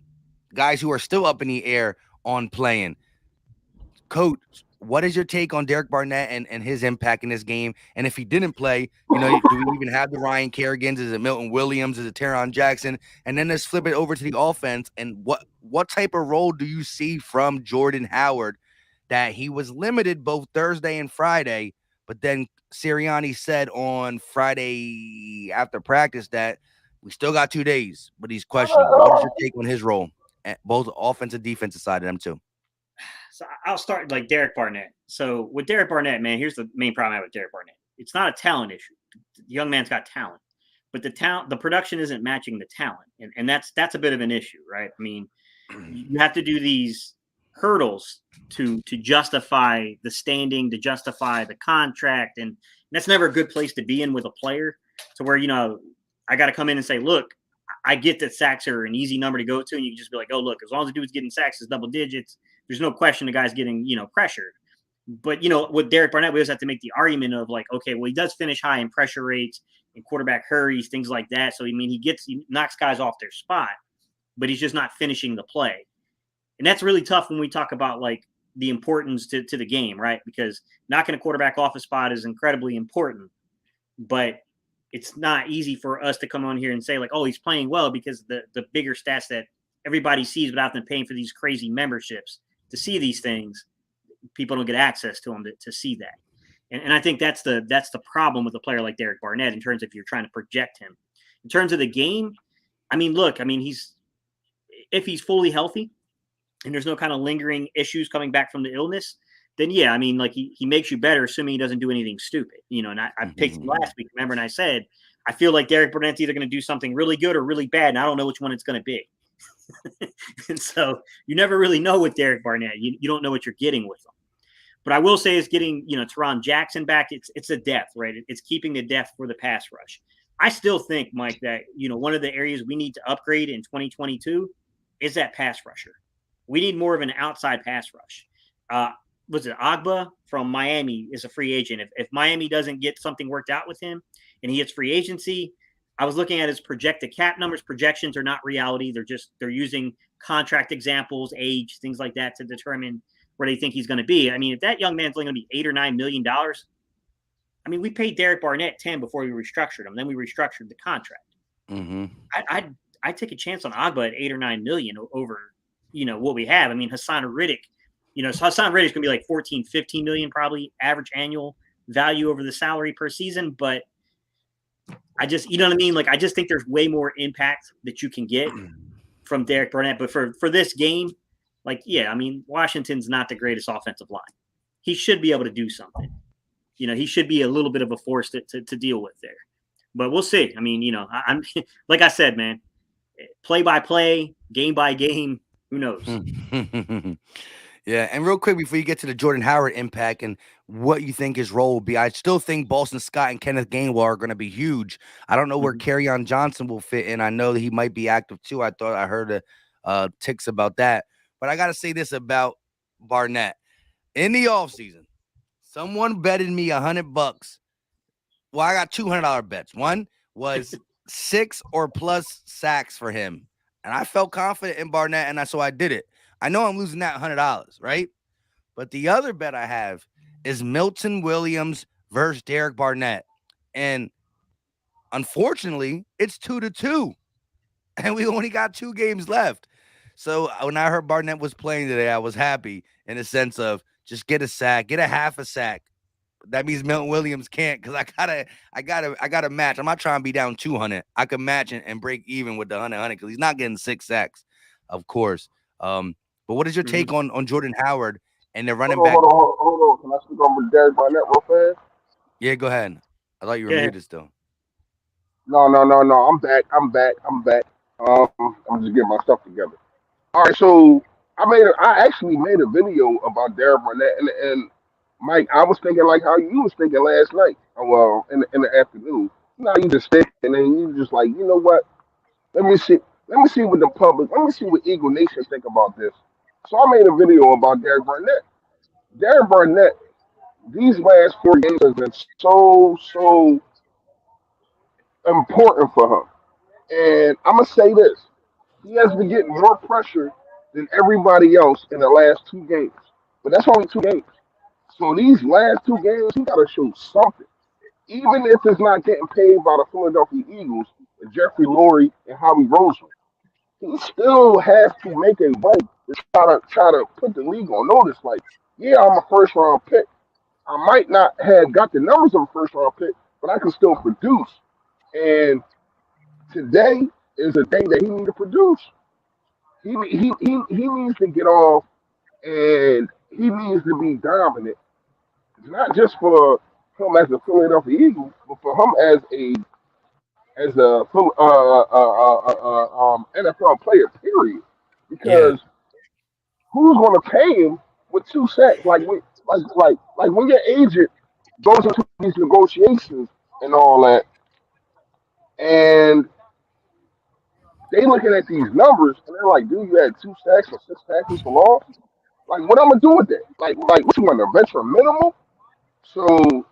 guys who are still up in the air on playing. Coach, what is your take on Derek Barnett and his impact in this game? And if he didn't play, do we even have the Ryan Kerrigans? Is it Milton Williams? Is it Teron Jackson? And then let's flip it over to the offense. And what type of role do you see from Jordan Howard? That he was limited both Thursday and Friday, but then Sirianni said on Friday after practice that we still got 2 days, but he's questionable. What is your take on his role? both offensive, defensive side of them too. So I'll start like Derek Barnett. So with Derek Barnett, man, here's the main problem I have with Derek Barnett. It's not a talent issue. The young man's got talent, but the production isn't matching the talent, and that's a bit of an issue, right? I mean, you have to do these hurdles to justify the standing, to justify the contract, and that's never a good place to be in with a player. To where I got to come in and say, look, I get that sacks are an easy number to go to, and you can just be like, oh, look, as long as the dude's getting sacks is double digits, there's no question the guy's getting pressured. But with Derek Barnett, we always have to make the argument of like, okay, well, he does finish high in pressure rates and quarterback hurries, things like that. So he knocks guys off their spot, but he's just not finishing the play. And that's really tough when we talk about like the importance to the game, right? Because knocking a quarterback off a spot is incredibly important, but it's not easy for us to come on here and say like, oh, he's playing well, because the bigger stats that everybody sees without them paying for these crazy memberships to see these things, people don't get access to them to see that. And I think that's the problem with a player like Derek Barnett in terms of you're trying to project him. In terms of the game, if he's fully healthy and there's no kind of lingering issues coming back from the illness, then yeah, he makes you better, assuming he doesn't do anything stupid. And I picked him last week, remember, and I said, I feel like Derek Barnett's either going to do something really good or really bad, and I don't know which one it's going to be. And so you never really know with Derek Barnett. You don't know what you're getting with him. But I will say is getting, Teron Jackson back, it's a depth, right? It's keeping the depth for the pass rush. I still think, Mike, that, one of the areas we need to upgrade in 2022 is that pass rusher. We need more of an outside pass rush. Was it Agba from Miami is a free agent. If Miami doesn't get something worked out with him and he hits free agency, I was looking at his projected cap numbers. Projections are not reality. They're using contract examples, age, things like that to determine where they think he's going to be. If that young man's only going to be $8 or $9 million, we paid Derek Barnett 10 before we restructured him. Then we restructured the contract. Mm-hmm. I'd take a chance on Agba at $8 or $9 million over, what we have. Hassan Riddick, Hassan Riddick's going to be like 14, 15 million, probably average annual value over the salary per season. But I just, I just think there's way more impact that you can get from Derek Barnett. But for this game, Washington's not the greatest offensive line. He should be able to do something. He should be a little bit of a force to deal with there. But we'll see. I'm like I said, man, play by play, game by game, who knows? Yeah, and real quick before you get to the Jordan Howard impact and what you think his role will be, I still think Boston Scott and Kenneth Gainwell are going to be huge. I don't know where Kerryon Johnson will fit in. I know that he might be active too. I thought I heard ticks about that. But I got to say this about Barnett. In the offseason, someone betted me $100. Well, I got $200 bets. One was 6 or plus sacks for him. And I felt confident in Barnett, and so I did it. I know I'm losing that $100, right? But the other bet I have is Milton Williams versus Derek Barnett. And unfortunately, it's 2-2. And we only got 2 games left. So when I heard Barnett was playing today, I was happy in the sense of just get a sack, get a half a sack. That means Milton Williams can't, because I gotta match. I'm not trying to be down 200. I can match and break even with the 100 because he's not getting 6 sacks, of course. But what is your take on Jordan Howard and the running back? Hold on. Can I speak on with Derek Barnett real fast? Yeah, go ahead. I thought you were muted still. No. I'm back. I'm just getting my stuff together. All right, so I actually made a video about Derek Barnett, and Mike, I was thinking like how you was thinking last night. Well, in the afternoon. You just think, and then you just like, you know what? Let me see what the public. Let me see what Eagle Nation think about this. So I made a video about Derek Barnett. Derek Barnett, these last 4 games have been so important for him. And I'm gonna say this: he has been getting more pressure than everybody else in the last 2 games. But that's only 2 games. So these last 2 games, he gotta show something. Even if it's not getting paid by the Philadelphia Eagles, Jeffrey Lurie and Howie Roseman, he still has to make a break to try to put the league on notice. Like, yeah, I'm a first round pick. I might not have got the numbers of a first round pick, but I can still produce. And today is a day that he needs to produce. He needs to get off, and he needs to be dominant, not just for him as a Philadelphia Eagle, but for him as a NFL player. Period. Yeah, Because who's going to pay him with 2 sacks? Like when your agent goes into these negotiations and all that, and they looking at these numbers and they're like, dude, you had 2 sacks or 6 tackles for loss. Like, what I'm gonna do with that? What you want a veteran minimum? So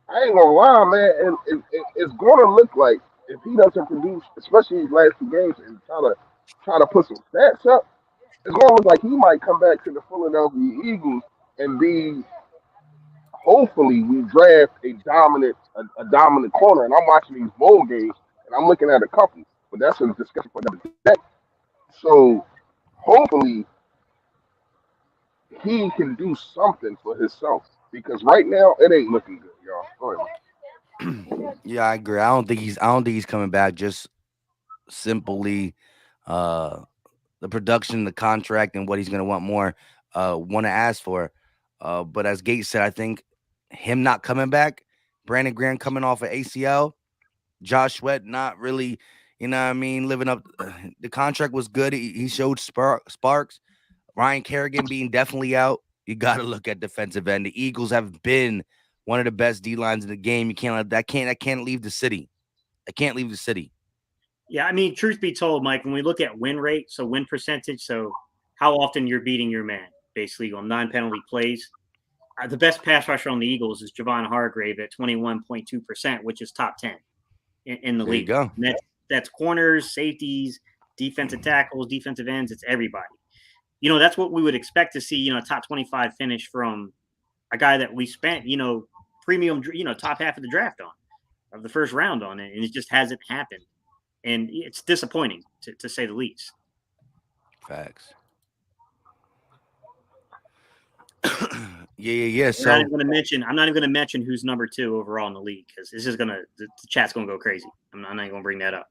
I ain't gonna lie, man, and it's gonna look like if he doesn't produce, especially these last 2 games, and try to put some stats up, it's gonna look like he might come back to the Philadelphia Eagles and be. Hopefully, we draft a dominant corner. And I'm watching these bowl games, and I'm looking at a couple, but that's a discussion for another day. So hopefully, he can do something for himself because right now it ain't looking good, y'all. Go ahead. yeah, I agree. I don't think he's coming back. Just simply, uh, the production, the contract, and what he's gonna want more, want to ask for. But as Gates said, I think him not coming back, Brandon Graham coming off of ACL, Josh Sweat not really, you know what I mean, living up. The contract was good. He showed sparks. Ryan Kerrigan being definitely out. You got to look at defensive end. The Eagles have been one of the best D lines in the game. You can't let that can't leave the city. I can't leave the city. Yeah, I mean, truth be told, Mike, when we look at win rate, so win percentage, so how often you're beating your man, basically on non-penalty plays. The best pass rusher on the Eagles is Javon Hargrave at 21.2%, which is top 10 in the There you league. go. And that's corners, safeties, defensive tackles, defensive ends. It's everybody. That's what we would expect to see, a top 25 finish from a guy that we spent, premium, top half of the draft on, of the first round on it. And it just hasn't happened. And it's disappointing, to say the least. Facts. Yeah. I'm So not even going to mention who's number 2 overall in the league because this is the chat's going to go crazy. I'm not even going to bring that up.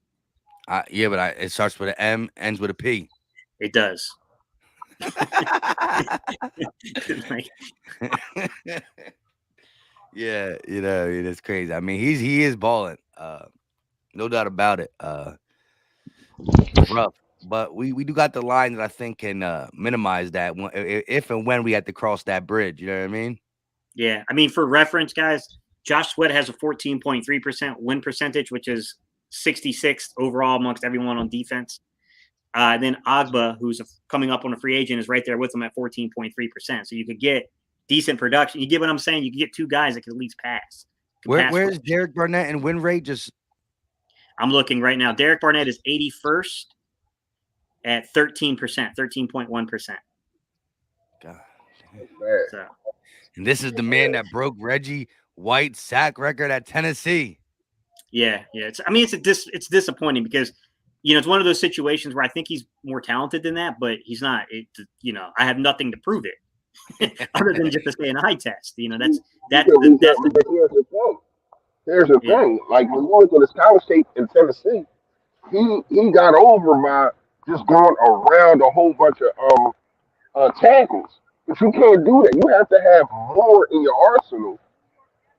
it starts with an M, ends with a P. It does. Yeah, it's crazy. I mean, he is balling. No doubt about it. Rough. But we do got the line that I think can minimize that if and when we have to cross that bridge. You know what I mean? Yeah. I mean, for reference, guys, Josh Sweat has a 14.3% win percentage, which is 66th overall amongst everyone on defense. Then Agba, who's coming up on a free agent, is right there with him at 14.3%. So you could get decent production. You get what I'm saying? You could get 2 guys that can at least pass. Where's Derek Barnett and win rate? I'm looking right now. Derek Barnett is 81st at 13%, 13.1%. God. So, And this is the man that broke Reggie White's sack record at Tennessee. Yeah. It's disappointing because, it's one of those situations where I think he's more talented than that, but he's not. I have nothing to prove it other than just to say an eye test. Here's the thing. Like when you went to the scholarship tape in Tennessee, he got over by just going around a whole bunch of tackles. But you can't do that. You have to have more in your arsenal,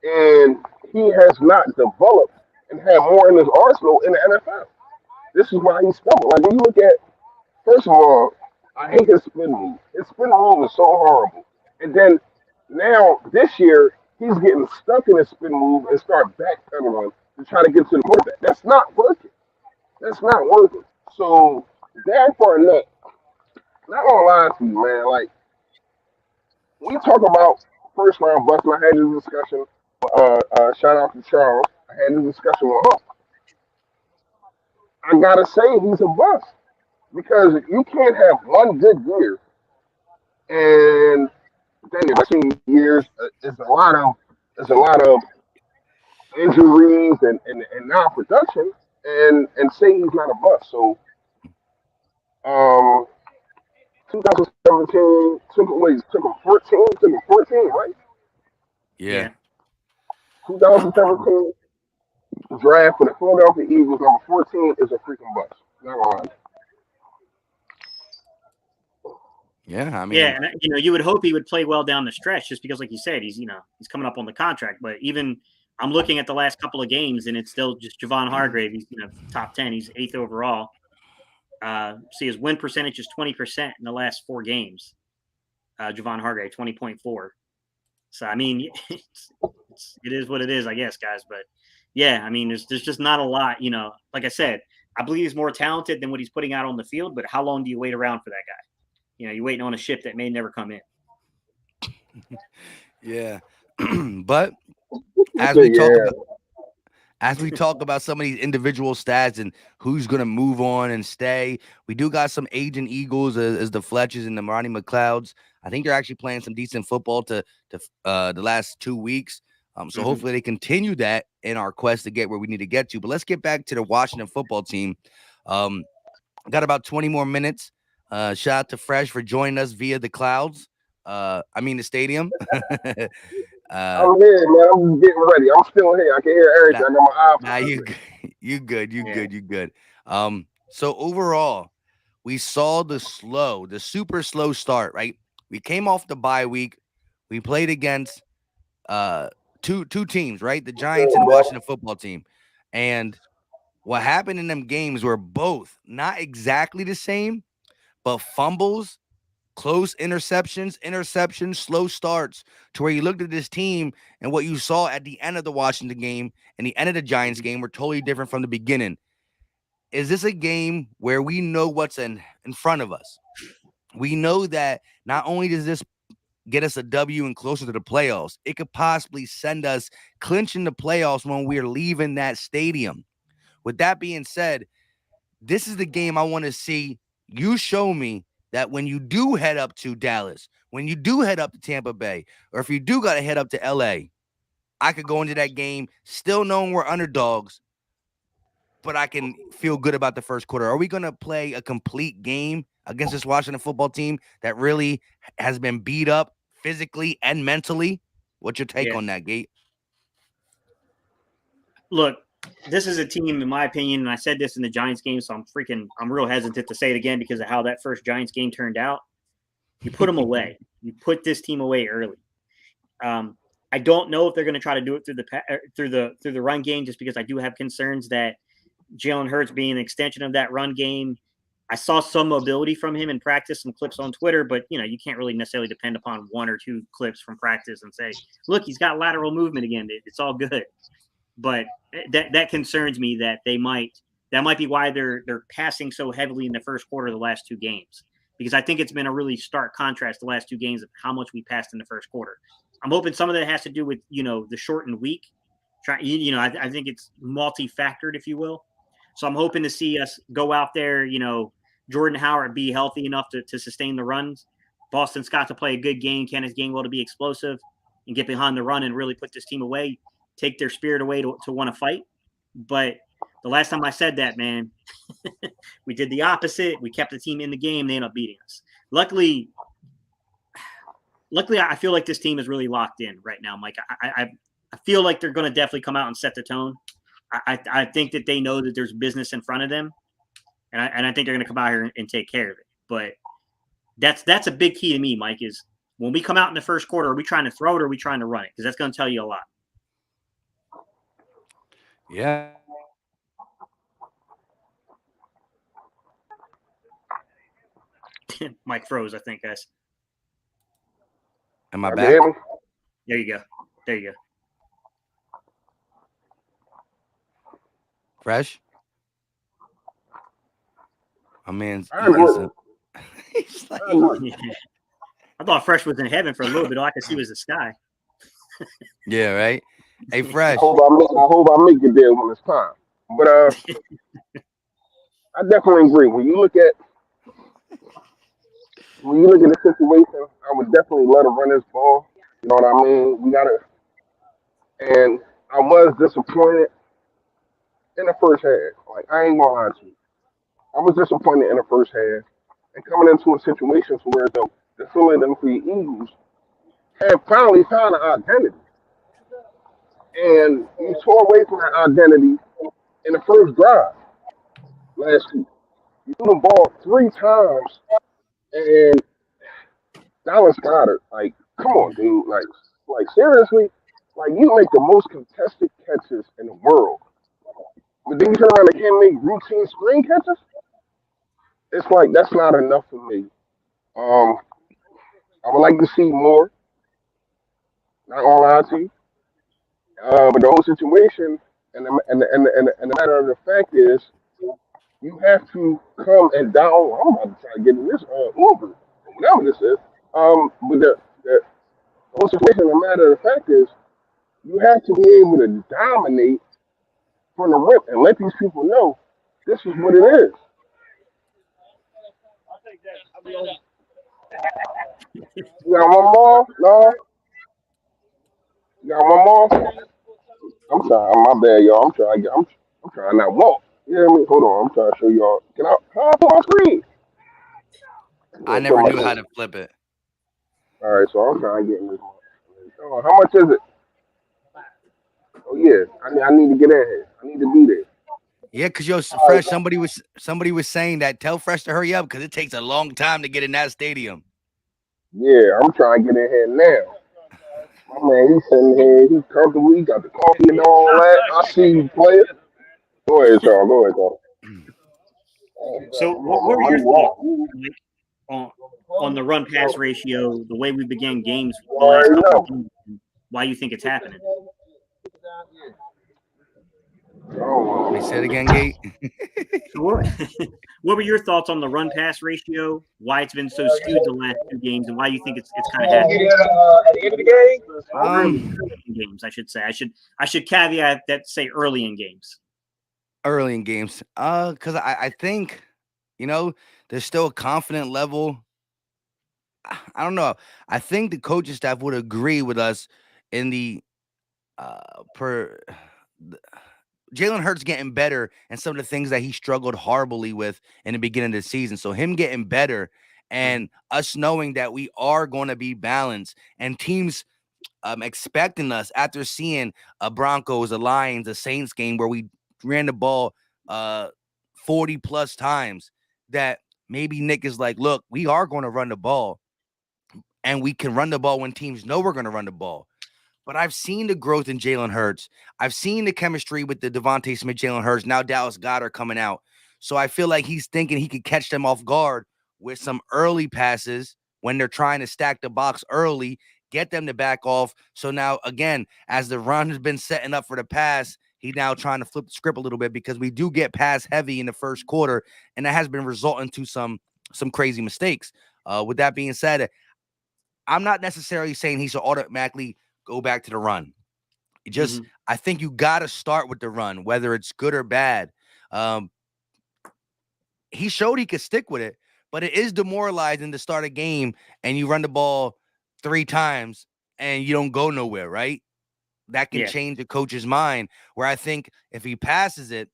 and he has not developed and had more in his arsenal in the NFL. This is why he's stumbled. Like when you look at, first of all, I hate his spin move. His spin move is so horrible. And then now this year he's getting stuck in his spin move and start backpedaling to try to get to the quarterback. That's not working. That's not working. So Dan Barnett, not gonna lie to you, man. Like we talk about first round bust, and I had this discussion. Shout out to Charles. I had this discussion with him. I gotta say he's a bust because you can't have one good year and then the rest of the years it's a lot of injuries and non-production and say he's not a bust. So um 2017 took him 14, right? Yeah. 2017 draft for the Philadelphia Eagles, number 14 is a freaking bust. Not gonna lie. Yeah, I Yeah, mean, and you would hope he would play well down the stretch, just because, like you said, he's coming up on the contract. But even I'm looking at the last couple of games, and it's still just Javon Hargrave. He's top 10. He's 8th overall. See, his win percentage is 20% in the last 4 games. Javon Hargrave 20.4. So I mean, it is what it is, I guess, guys. But yeah, I mean, there's just not a lot. Like I said, I believe he's more talented than what he's putting out on the field. But how long do you wait around for that guy? You're waiting on a ship that may never come in. yeah. But as So, we talk yeah, about some of these individual stats and who's going to move on and stay, we do got some aging Eagles as the Fletchers and the Ronnie McLeods. I think they're actually playing some decent football to the last 2 weeks. So hopefully they continue that in our quest to get where we need to get to. But let's get back to the Washington football team. Got about 20 more minutes. Shout out to Fresh for joining us via the clouds. The stadium. I'm here, man. I'm getting ready. I'm still here. I can hear everything. I got my Nah, iPhone. you good. You good. So overall, we saw the super slow start, right? We came off the bye week. We played against two teams, right? The Giants and the Washington football team. And what happened in them games were both not exactly the same, but fumbles, close interceptions, slow starts, to where you looked at this team and what you saw at the end of the Washington game and the end of the Giants game were totally different from the beginning. Is this a game where we know what's in front of us? We know that not only does this get us a W and closer to the playoffs, it could possibly send us clinching the playoffs when we're leaving that stadium. With that being said, this is the game I want to see you show me that when you do head up to Dallas, when you do head up to Tampa Bay, or if you do got to head up to LA, I could go into that game still knowing we're underdogs, but I can feel good about the first quarter. Are we going to play a complete game against this Washington football team that really has been beat up physically and mentally? What's your take on that, Gate? Look, this is a team, in my opinion, and I said this in the Giants game, so I'm real hesitant to say it again because of how that first Giants game turned out. You put them away. You put this team away early. I don't know if they're going to try to do it through the run game, just because I do have concerns that Jalen Hurts being an extension of that run game. I saw some mobility from him in practice, some clips on Twitter, but you can't really necessarily depend upon 1 or 2 clips from practice and say, look, he's got lateral movement again. It's all good. But that concerns me that that might be why they're passing so heavily in the first quarter of the last 2 games, because I think it's been a really stark contrast the last 2 games of how much we passed in the first quarter. I'm hoping some of that has to do with the shortened week. I think it's multi-factored, if you will. So I'm hoping to see us go out there, Jordan Howard be healthy enough to sustain the runs. Boston Scott to play a good game, Kenneth Gainwell to be explosive and get behind the run and really put this team away, take their spirit away to want to fight. But the last time I said that, man, we did the opposite. We kept the team in the game. They ended up beating us. Luckily, I feel like this team is really locked in right now, Mike. I feel like they're going to definitely come out and set the tone. I think that they know that there's business in front of them, and I think they're going to come out here and take care of it. But that's a big key to me, Mike, is when we come out in the first quarter, are we trying to throw it or are we trying to run it? Because that's going to tell you a lot. Yeah. Mike froze, I think, guys. Am I back? There you go. Fresh? My man's he's like, I thought Fresh was in heaven for a little bit. All I could see was the sky. Yeah, right? Hey, Fresh. I hope I make it there when it's time. But I definitely agree. When you look at the situation, I would definitely let him run this ball. You know what I mean? We gotta. And I was disappointed in the first half. Like, I ain't gonna lie to you. I was disappointed in the first half. And coming into a situation where the Philadelphia Eagles have finally found an identity. And you tore away from that identity in the first drive last week. You threw the ball 3 times, and Dallas Goddard, like, come on, dude, like seriously, like you make the most contested catches in the world, but then you turn around and can't make routine screen catches. It's like that's not enough for me. Um, I would like to see more. Not gonna lie to you, but the whole situation and the matter of the fact is, you have to come and down. I'm about to try to get in this Uber, whatever this is. But the whole situation, the matter of the fact is, you have to be able to dominate from the rip and let these people know this is what it is. You got one more? No? You got one more? I'm trying. My bad, y'all. I'm trying. I'm trying not walk. You hear me? Hold on. I'm trying to show y'all. Can I? How I put my screen? I Yeah, put never my knew how screen. to flip it. All right. So I'm trying to get in this. How much is it? Oh yeah. I need to get in here. I need to be there. Yeah, because All right. Fresh, somebody was saying that tell Fresh to hurry up because it takes a long time to get in that stadium. Yeah, I'm trying to get in here now. My man, he's sitting here. He's comfortable. He got the coffee and all that. I see you player. Go ahead, y'all. Go ahead, y'all. So, Come what on, were man. Money your thoughts, walk. You Mike, on the run pass ratio, the way we began games the last already couple of know. games, and why you think it's happening? They said Oh, again, Gate. So, what, what were your thoughts on the run pass ratio? Why it's been so skewed the last two games, and why you think it's kind of happening at the end of the game? early in games? I should say. I should caveat that say early in games. Early in games. Because I think, you know, there's still a confident level. I don't know. I think the coaching staff would agree with us in the per Jalen Hurts getting better and some of the things that he struggled horribly with in the beginning of the season. So him getting better Mhm. and us knowing that we are going to be balanced and teams expecting us after seeing a Broncos, a Lions, a Saints game where we ran the ball uh 40 plus times that maybe Nick is like, look, we are going to run the ball and we can run the ball when teams know we're going to run the ball. But I've seen the growth in Jalen Hurts. I've seen the chemistry with the Devontae Smith, Jalen Hurts. Now Dallas Goddard coming out. So I feel like he's thinking he could catch them off guard with some early passes when they're trying to stack the box early, get them to back off. So now, again, as the run has been setting up for the pass, he's now trying to flip the script a little bit because we do get pass heavy in the first quarter, and that has been resulting to some crazy mistakes. With that being said, I'm not necessarily saying he should automatically go back to the run. Mhm. I think you got to start with the run, whether it's good or bad. Um, he showed he could stick with it, but it is demoralizing to start a game and you run the ball 3 times and you don't go nowhere, right? That can Yeah. change the coach's mind. Where I think if he passes it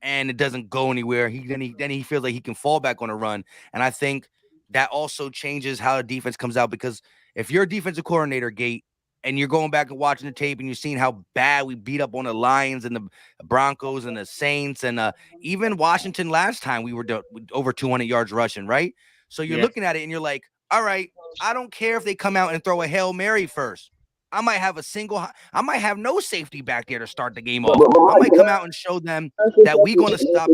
and it doesn't go anywhere, then he feels like he can fall back on a run. And I think that also changes how the defense comes out because if you're a defensive coordinator, Gate, and you're going back and watching the tape and you're seeing how bad we beat up on the Lions and the Broncos and the Saints and even Washington last time we were over 200 yards rushing, right? So you're Yeah. looking at it and you're like, all right, I don't care if they come out and throw a Hail Mary first. I might have no safety back there to start the game off. but I Mike, might can come I out and show them ask you a that we're going to stop.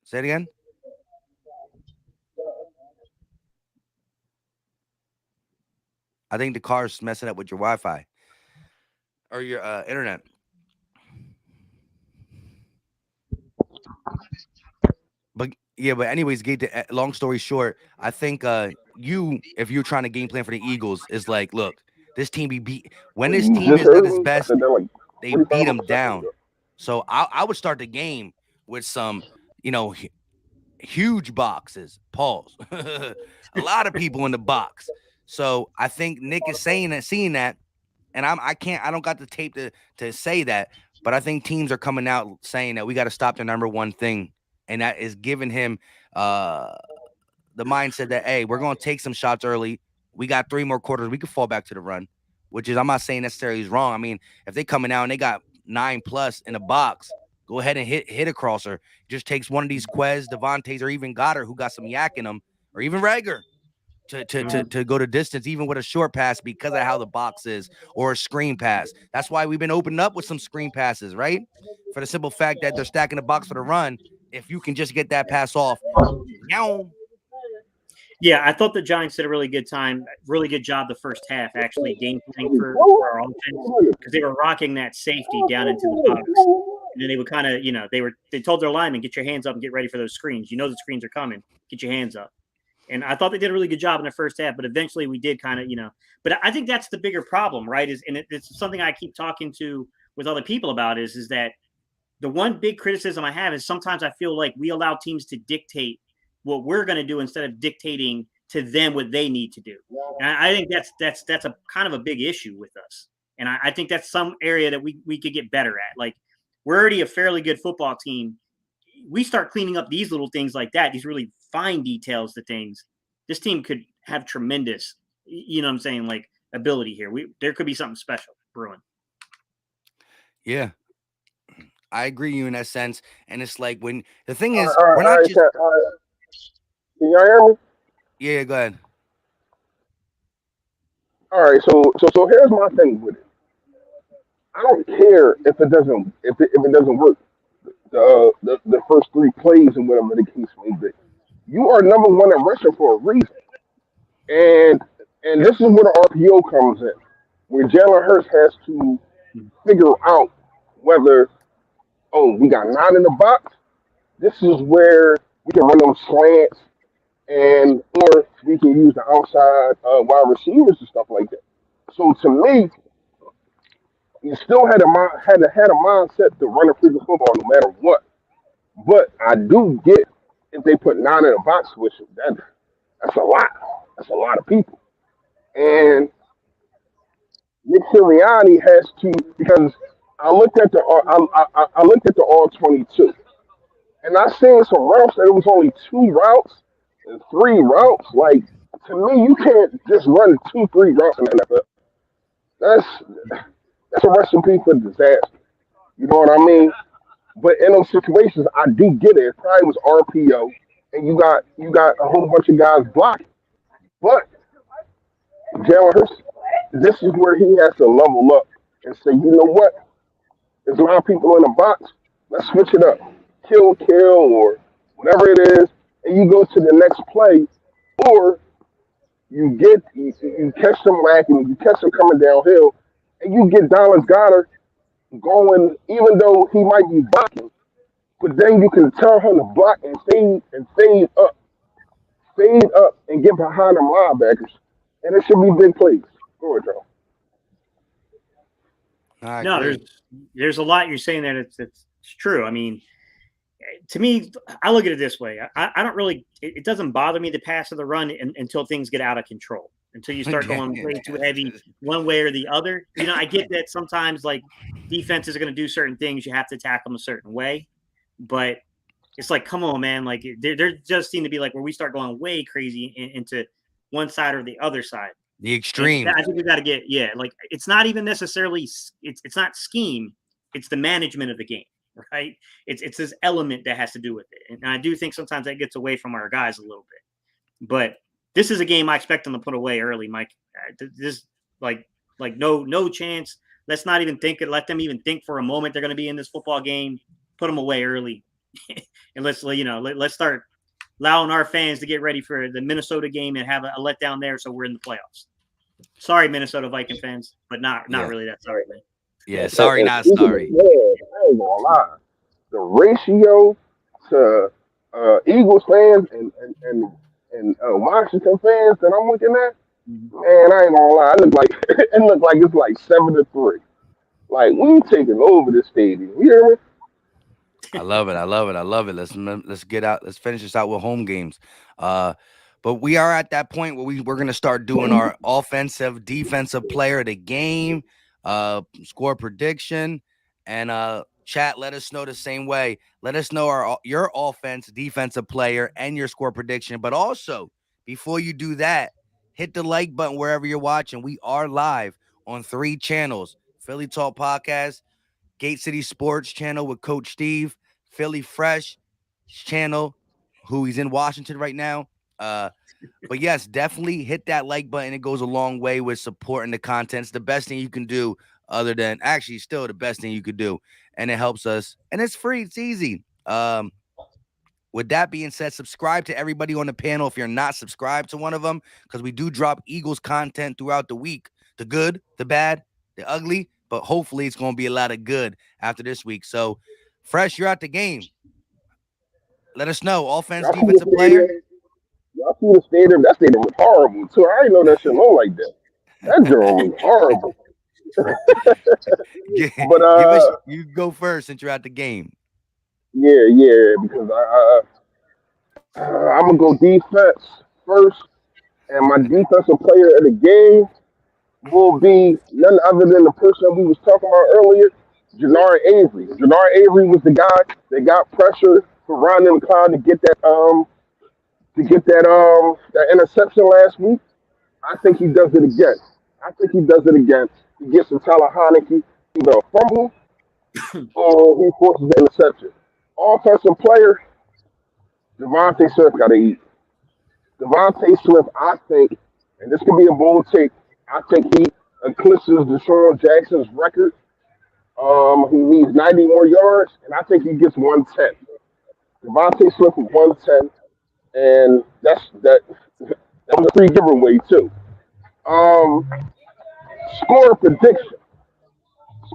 Say it again. I think the car's messing up with your Wi-Fi or your internet. But yeah, but anyways, long story short, I think if you're trying to game plan for the Eagles, is like, look, this team be beat when this You team just is at heard its me? I best, said that like they 45 beat them seconds down. ago. So I would start the game with some, you know, huge boxes. Pause. A lot of people in the box. So I think Nick is saying that, seeing that, and I don't got the tape to say that, but I think teams are coming out saying that we got to stop the number one thing, and that is giving him uh the mindset that hey, we're gonna take some shots early. We got 3 more quarters. We could fall back to the run, which is I'm not saying necessarily is wrong. I mean, if they coming out and they got 9+ in a box, go ahead and hit a crosser. Just takes one of these Quez, Devontae's, or even Goddard, who got some yak in them, or even Rager, to go to distance, even with a short pass because of how the box is, or a screen pass. That's why we've been opening up with some screen passes, right? For the simple fact that they're stacking the box for the run. If you can just get that pass off, yeah, I thought the Giants did a really good job the first half, actually game planning for our offense, because they were rocking that safety down into the box, and then they would kind of, they told their linemen, get your hands up and get ready for those screens. The screens are coming. Get your hands up. And I thought they did a really good job in the first half, but eventually we did kind of, but I think that's the bigger problem, right? It's something I keep talking to with other people about is that the one big criticism I have is sometimes I feel like we allow teams to dictate what we're going to do instead of dictating to them what they need to do. And I think that's a kind of a big issue with us. And I think that's some area that we could get better at. Like, we're already a fairly good football team. We start cleaning up these little things like that, these really fine details to things. This team could have tremendous, like, ability here. There could be something special brewing. Yeah, I agree with you in that sense. And it's like, when the thing is, All we're not right, just. Can y'all hear me? Yeah, go ahead. All right, so here's my thing with it. I don't care if it doesn't work. The first three plays and whatever the case may be. You are number one in rushing for a reason, and this is where the RPO comes in, where Jalen Hurts has to figure out whether, we got nine in the box. This is where we can run them slants, and or we can use the outside wide receivers and stuff like that. So to me, you still had a mindset to run a freaking football no matter what. But I do get if they put nine in a box with you, that's a lot. That's a lot of people. Yeah. And Nick Sirianni has to, because I looked at the all 22, and I seen some routes that it was only two routes and three routes. Like, to me, you can't just run two, three routes in the NFL. That's a recipe for disaster. You know what I mean? But in those situations, I do get it. It probably was RPO, and you got a whole bunch of guys blocking. But Jalen Hurts, this is where he has to level up and say, you know what? There's a lot of people in the box. Let's switch it up. Kill, or whatever it is, and you go to the next play, or you catch them lacking, you catch them coming downhill, and you get Dallas Goddard going, even though he might be blocking, but then you can tell him to block and fade up, and get behind them linebackers, and it should be big plays. Go ahead, Joe. I No, agree. there's a lot you're saying that it's true. I mean, to me, I look at it this way. I don't really, it doesn't bother me the pass or the run until things get out of control, until you start going way too heavy one way or the other. I get that sometimes, like, defenses are going to do certain things. You have to tackle them a certain way, but it's like, come on, man. Like, there just seem to be like where we start going way crazy into one side or the other side. The And extreme. I think we got to get, like, it's not even necessarily, it's not scheme. It's the management of the game, right? It's this element that has to do with it. And I do think sometimes that gets away from our guys a little bit. But this is a game I expect them to put away early, Mike. This, like no chance. Let's not even think it. Let them even think for a moment they're going to be in this football game. Put them away early. And let's start allowing our fans to get ready for the Minnesota game and have a letdown there, so we're in the playoffs. Sorry, Minnesota Viking fans, but not really that sorry, man. Yeah, sorry, not Speaking of sorry. fans, I ain't gonna lie. The ratio to Eagles fans and Washington fans that I'm looking at, man, I ain't gonna lie. It look like it's like 7-3. Like, we taking over the stadium. You hear me? I love it. I love it. I love it. Let's get out. Let's finish this out with home games. But we are at that point where we're gonna start doing our offensive, defensive player of the game, score prediction, and chat. Let us know the same way. Let us know your offense, defensive player, and your score prediction. But also, before you do that, hit the like button wherever you're watching. We are live on 3 channels: Philly Talk Podcast, Gate City Sports channel with Coach Steve, Philly Fresh channel, who he's in Washington right now. But yes, definitely hit that like button. It goes a long way with supporting the content. It's the best thing you can do, other than actually still the best thing you could do. And it helps us. And it's free. It's easy. With that being said, subscribe to everybody on the panel if you're not subscribed to one of them, because we do drop Eagles content throughout the week. The good, the bad, the ugly, but hopefully it's going to be a lot of good after this week. So, Fresh, you're at the game. Let us know. Offense, defensive player. Y'all see the stadium? That stadium was horrible too. I didn't know that shit looked like that. That joint was horrible. But you go first since you're at the game. yeah, because I'm gonna go defense first, and my defensive player of the game will be none other than the person we was talking about earlier, Gennard Avery. Gennard Avery was the guy that got pressure for Ryan McLeod to get that interception last week. I think he does it again. He gets to Tyler Heineke, either a fumble or he forces the interception. Offensive player, Devontae Smith got to eat. Devontae Smith, I think, and this could be a bold take, I think he eclipses Deshaun Jackson's record. He needs 90 more yards, and I think he gets 110. Devontae Smith is 110, and that was a free giveaway too. Score prediction.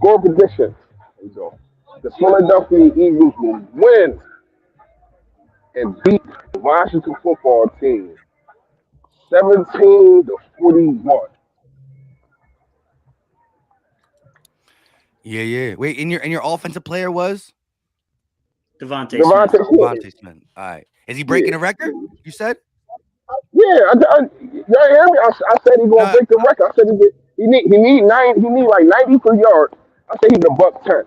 There you go. The Philadelphia Eagles will win and beat the Washington football team 17-41. Yeah. Wait, and your offensive player was Devontae Smith. Devontae Smith. All right. Is he breaking a record? You said? Yeah, y'all hear me? I said he's gonna break the record. I said he need like 93 yards. I said he's a $110.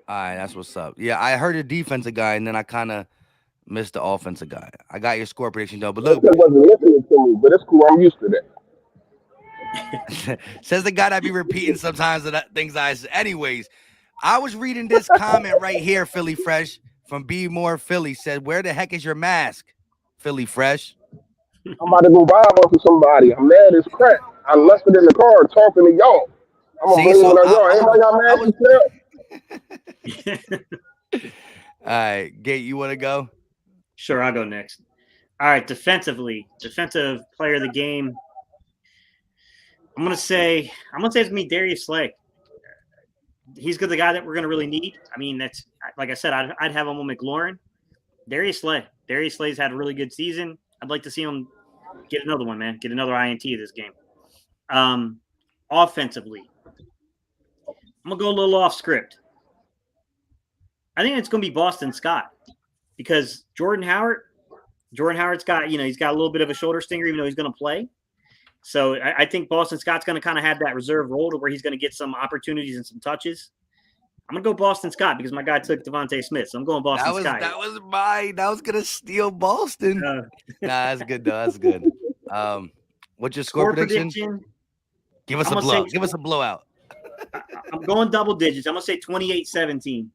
All right, that's what's up. Yeah, I heard a defensive guy, and then I kind of missed the offensive guy. I got your score prediction though, but look, wasn't listening to me, but it's cool. I'm used to that. Says the guy that be repeating sometimes the things I say. Anyways, I was reading this comment right here, Philly Fresh from B More Philly said, "Where the heck is your mask, Philly Fresh?" I'm about to go buy one for somebody. I'm mad as crap. I left it in the car talking to y'all. I'm gonna bring one of y'all. Anybody got mad as All right, Gate, you want to go? Sure, I'll go next. All right, defensive player of the game. I'm gonna say it's gonna be Darius Slay. He's the guy that we're gonna really need. I mean, that's like I said, I'd have him with McLaurin. Darius Slay's had a really good season. I'd like to see him get another one, man. Get another INT this game. Offensively, I'm gonna go a little off script. I think it's gonna be Boston Scott because Jordan Howard's got he's got a little bit of a shoulder stinger, even though he's gonna play. So I think Boston Scott's gonna kind of have that reserve role to where he's gonna get some opportunities and some touches. I'm gonna go Boston Scott because my guy took Devontae Smith, so I'm going Boston Scott. That was mine. I was gonna steal Boston. Nah, that's good though. That's good. What's your score prediction? Give us a blow. Give us a blowout. I'm going double digits. I'm gonna say 28-17.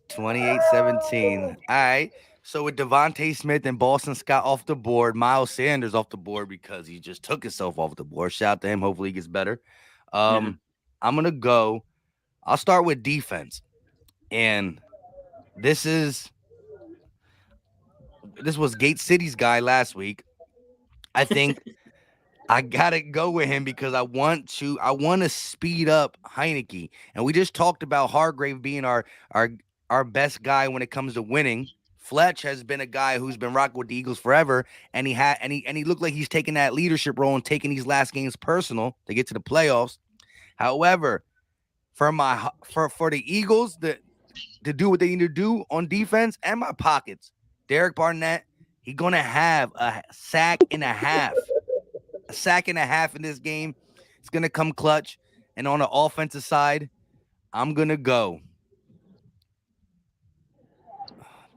28-17. All right. So with Devontae Smith and Boston Scott off the board, Miles Sanders off the board because he just took himself off the board. Shout out to him. Hopefully he gets better. I'm gonna go. I'll start with defense. And this was Gate City's guy last week. I think I gotta go with him because I want to speed up Heineke. And we just talked about Hargrave being our best guy when it comes to winning. Fletch has been a guy who's been rocking with the Eagles forever, and he looked like he's taking that leadership role and taking these last games personal to get to the playoffs. However, for the Eagles to do what they need to do on defense and my pockets, Derek Barnett, he's gonna have a sack and a half. A sack and a half in this game. It's gonna come clutch. And on the offensive side, I'm gonna go.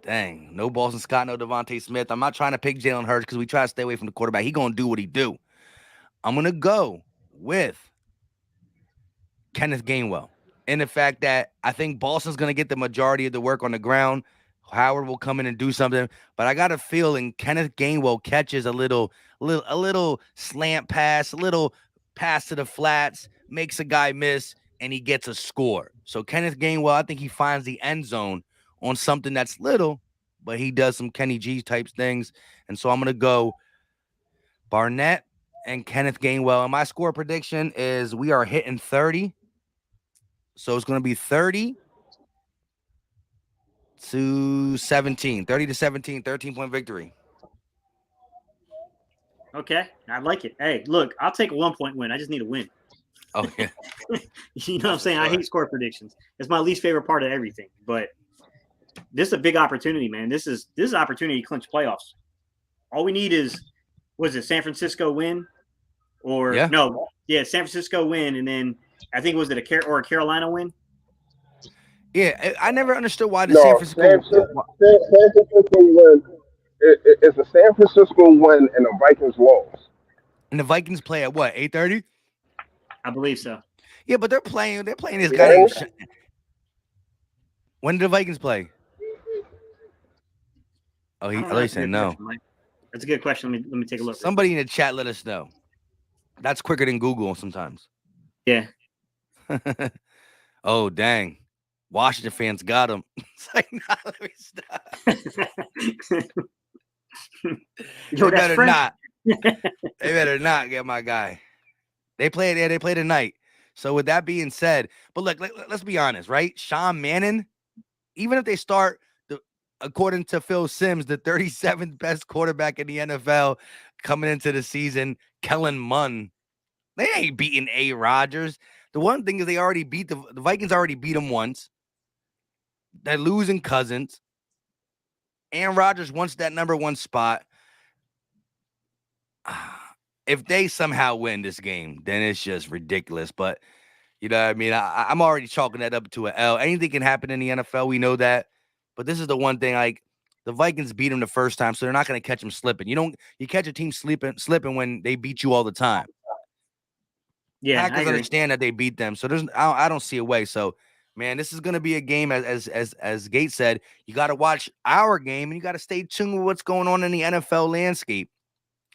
Dang, no Boston Scott, no Devontae Smith. I'm not trying to pick Jalen Hurts because we try to stay away from the quarterback. He's gonna do what he do. I'm gonna go with Kenneth Gainwell. in the fact that I think Boston's going to get the majority of the work on the ground. Howard will come in and do something, but I got a feeling Kenneth Gainwell catches a little slant pass, a little pass to the flats, makes a guy miss, and he gets a score. So Kenneth Gainwell, I think he finds the end zone on something that's little, but he does some Kenny G type things. And so I'm going to go Barnett and Kenneth Gainwell. And my score prediction is we are hitting 30. So it's going to be 30 to 17, 30 to 17, 13-point victory. Okay, I like it. Hey, look, I'll take a 1-point win. I just need a win. Oh, yeah. You know what I'm saying? I hate score predictions. It's my least favorite part of everything. But this is a big opportunity, man. This is an opportunity to clinch playoffs. All we need is, was it San Francisco win? Or Yeah. No, yeah, San Francisco win, and then I think was it a Carolina win? Yeah, I never understood why the No, San Francisco. San Francisco win. It's a San Francisco win and a Vikings loss. And the Vikings play at what, 8:30? I believe so. Yeah, but they're playing this guy named When did the Vikings play? Oh, I don't know. thought he said no. That's a good question. Let me take a look. Somebody in the chat let us know. That's quicker than Google sometimes. Yeah. Oh, dang. Washington fans got him. It's like, nah, let me stop. Yo, They better French. not. They better not get my guy. They play tonight. So with that being said, but look, let's be honest, right? Sean Mannon, even if they start according to Phil Simms, the 37th best quarterback in the NFL coming into the season, Kellen Munn, they ain't beating A. Rodgers. The one thing is they already beat the Vikings already beat him once. They're losing Cousins. Aaron Rodgers wants that number one spot. If they somehow win this game, then it's just ridiculous. But you know what I mean? I'm already chalking that up to an L. Anything can happen in the NFL. We know that. But this is the one thing, like, the Vikings beat them the first time, so they're not going to catch them slipping. You catch a team slipping when they beat you all the time. Yeah, Packers understand that they beat them, so I don't see a way. So, man, this is going to be a game, as Gates said, you got to watch our game, and you got to stay tuned with what's going on in the NFL landscape.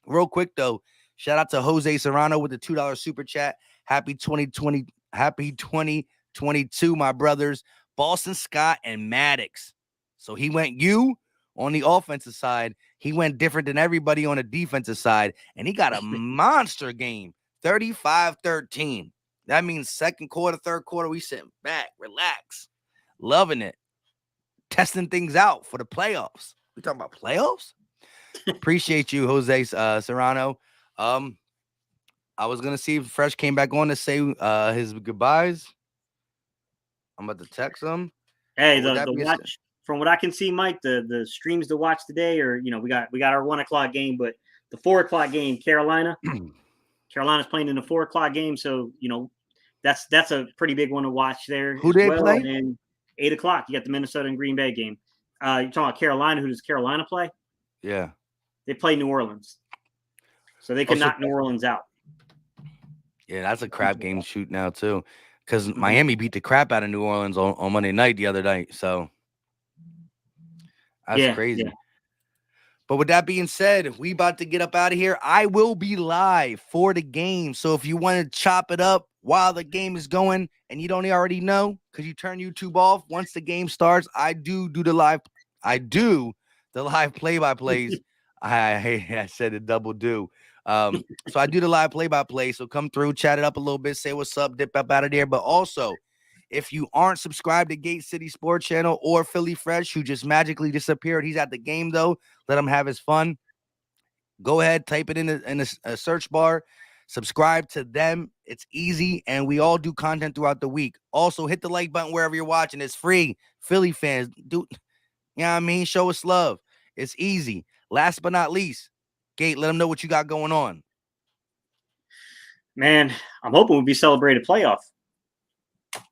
Real quick, though, shout out to Jose Serrano with the $2 super chat. Happy 2022, my brothers. Boston Scott and Maddox. So he went on the offensive side. He went different than everybody on the defensive side, and he got a monster game, 35-13. That means second quarter, third quarter, we sitting back, relax, loving it, testing things out for the playoffs. We talking about playoffs? Appreciate you, Jose Serrano. I was gonna see if Fresh came back on to say his goodbyes. I'm about to text him. Hey, the watch, from what I can see, Mike, the streams to watch today, or we got our 1:00 game, but the 4:00 game, Carolina's playing in the 4:00 game, so that's a pretty big one to watch there. Who they play? And then 8:00, you got the Minnesota and Green Bay game. You're talking about Carolina. Who does Carolina play? Yeah, they play New Orleans, so they can knock New Orleans out. Yeah, that's a crap game shoot now too, because Miami beat the crap out of New Orleans on Monday night the other night. So that's crazy. Yeah. But with that being said, we about to get up out of here. I will be live for the game. So if you want to chop it up while the game is going and you don't already know, because you turn YouTube off once the game starts, I do the live play-by-plays. I said a double do. So I do the live play-by-play. So come through, chat it up a little bit, say what's up, dip up out of there. But also, if you aren't subscribed to Gate City Sports Channel or Philly Fresh, who just magically disappeared, he's at the game though. Let him have his fun. Go ahead, type it in a search bar. Subscribe to them. It's easy, and we all do content throughout the week. Also, hit the like button wherever you're watching. It's free. Philly fans, you know what I mean? Show us love. It's easy. Last but not least, Gate, let them know what you got going on. Man, I'm hoping we'll be celebrating playoff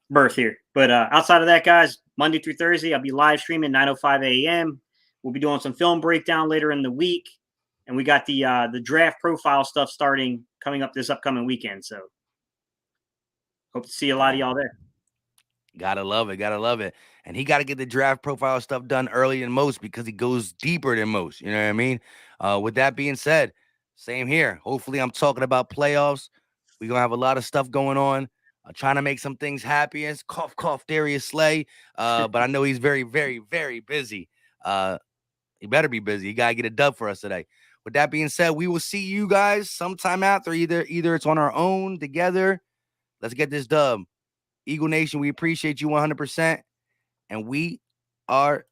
berth here. But outside of that, guys, Monday through Thursday, I'll be live streaming 9:05 a.m. We'll be doing some film breakdown later in the week. And we got the draft profile stuff coming up this upcoming weekend. So hope to see a lot of y'all there. Gotta love it. Gotta love it. And he got to get the draft profile stuff done earlier than most because he goes deeper than most. You know what I mean? With that being said, same here. Hopefully, I'm talking about playoffs. We're going to have a lot of stuff going on. Trying to make some things happen. It's cough, cough, Darius Slay. But I know he's very, very, very busy. He better be busy. You got to get a dub for us today. With that being said, we will see you guys sometime after. Either it's on our own together. Let's get this dub. Eagle Nation, we appreciate you 100%. And we are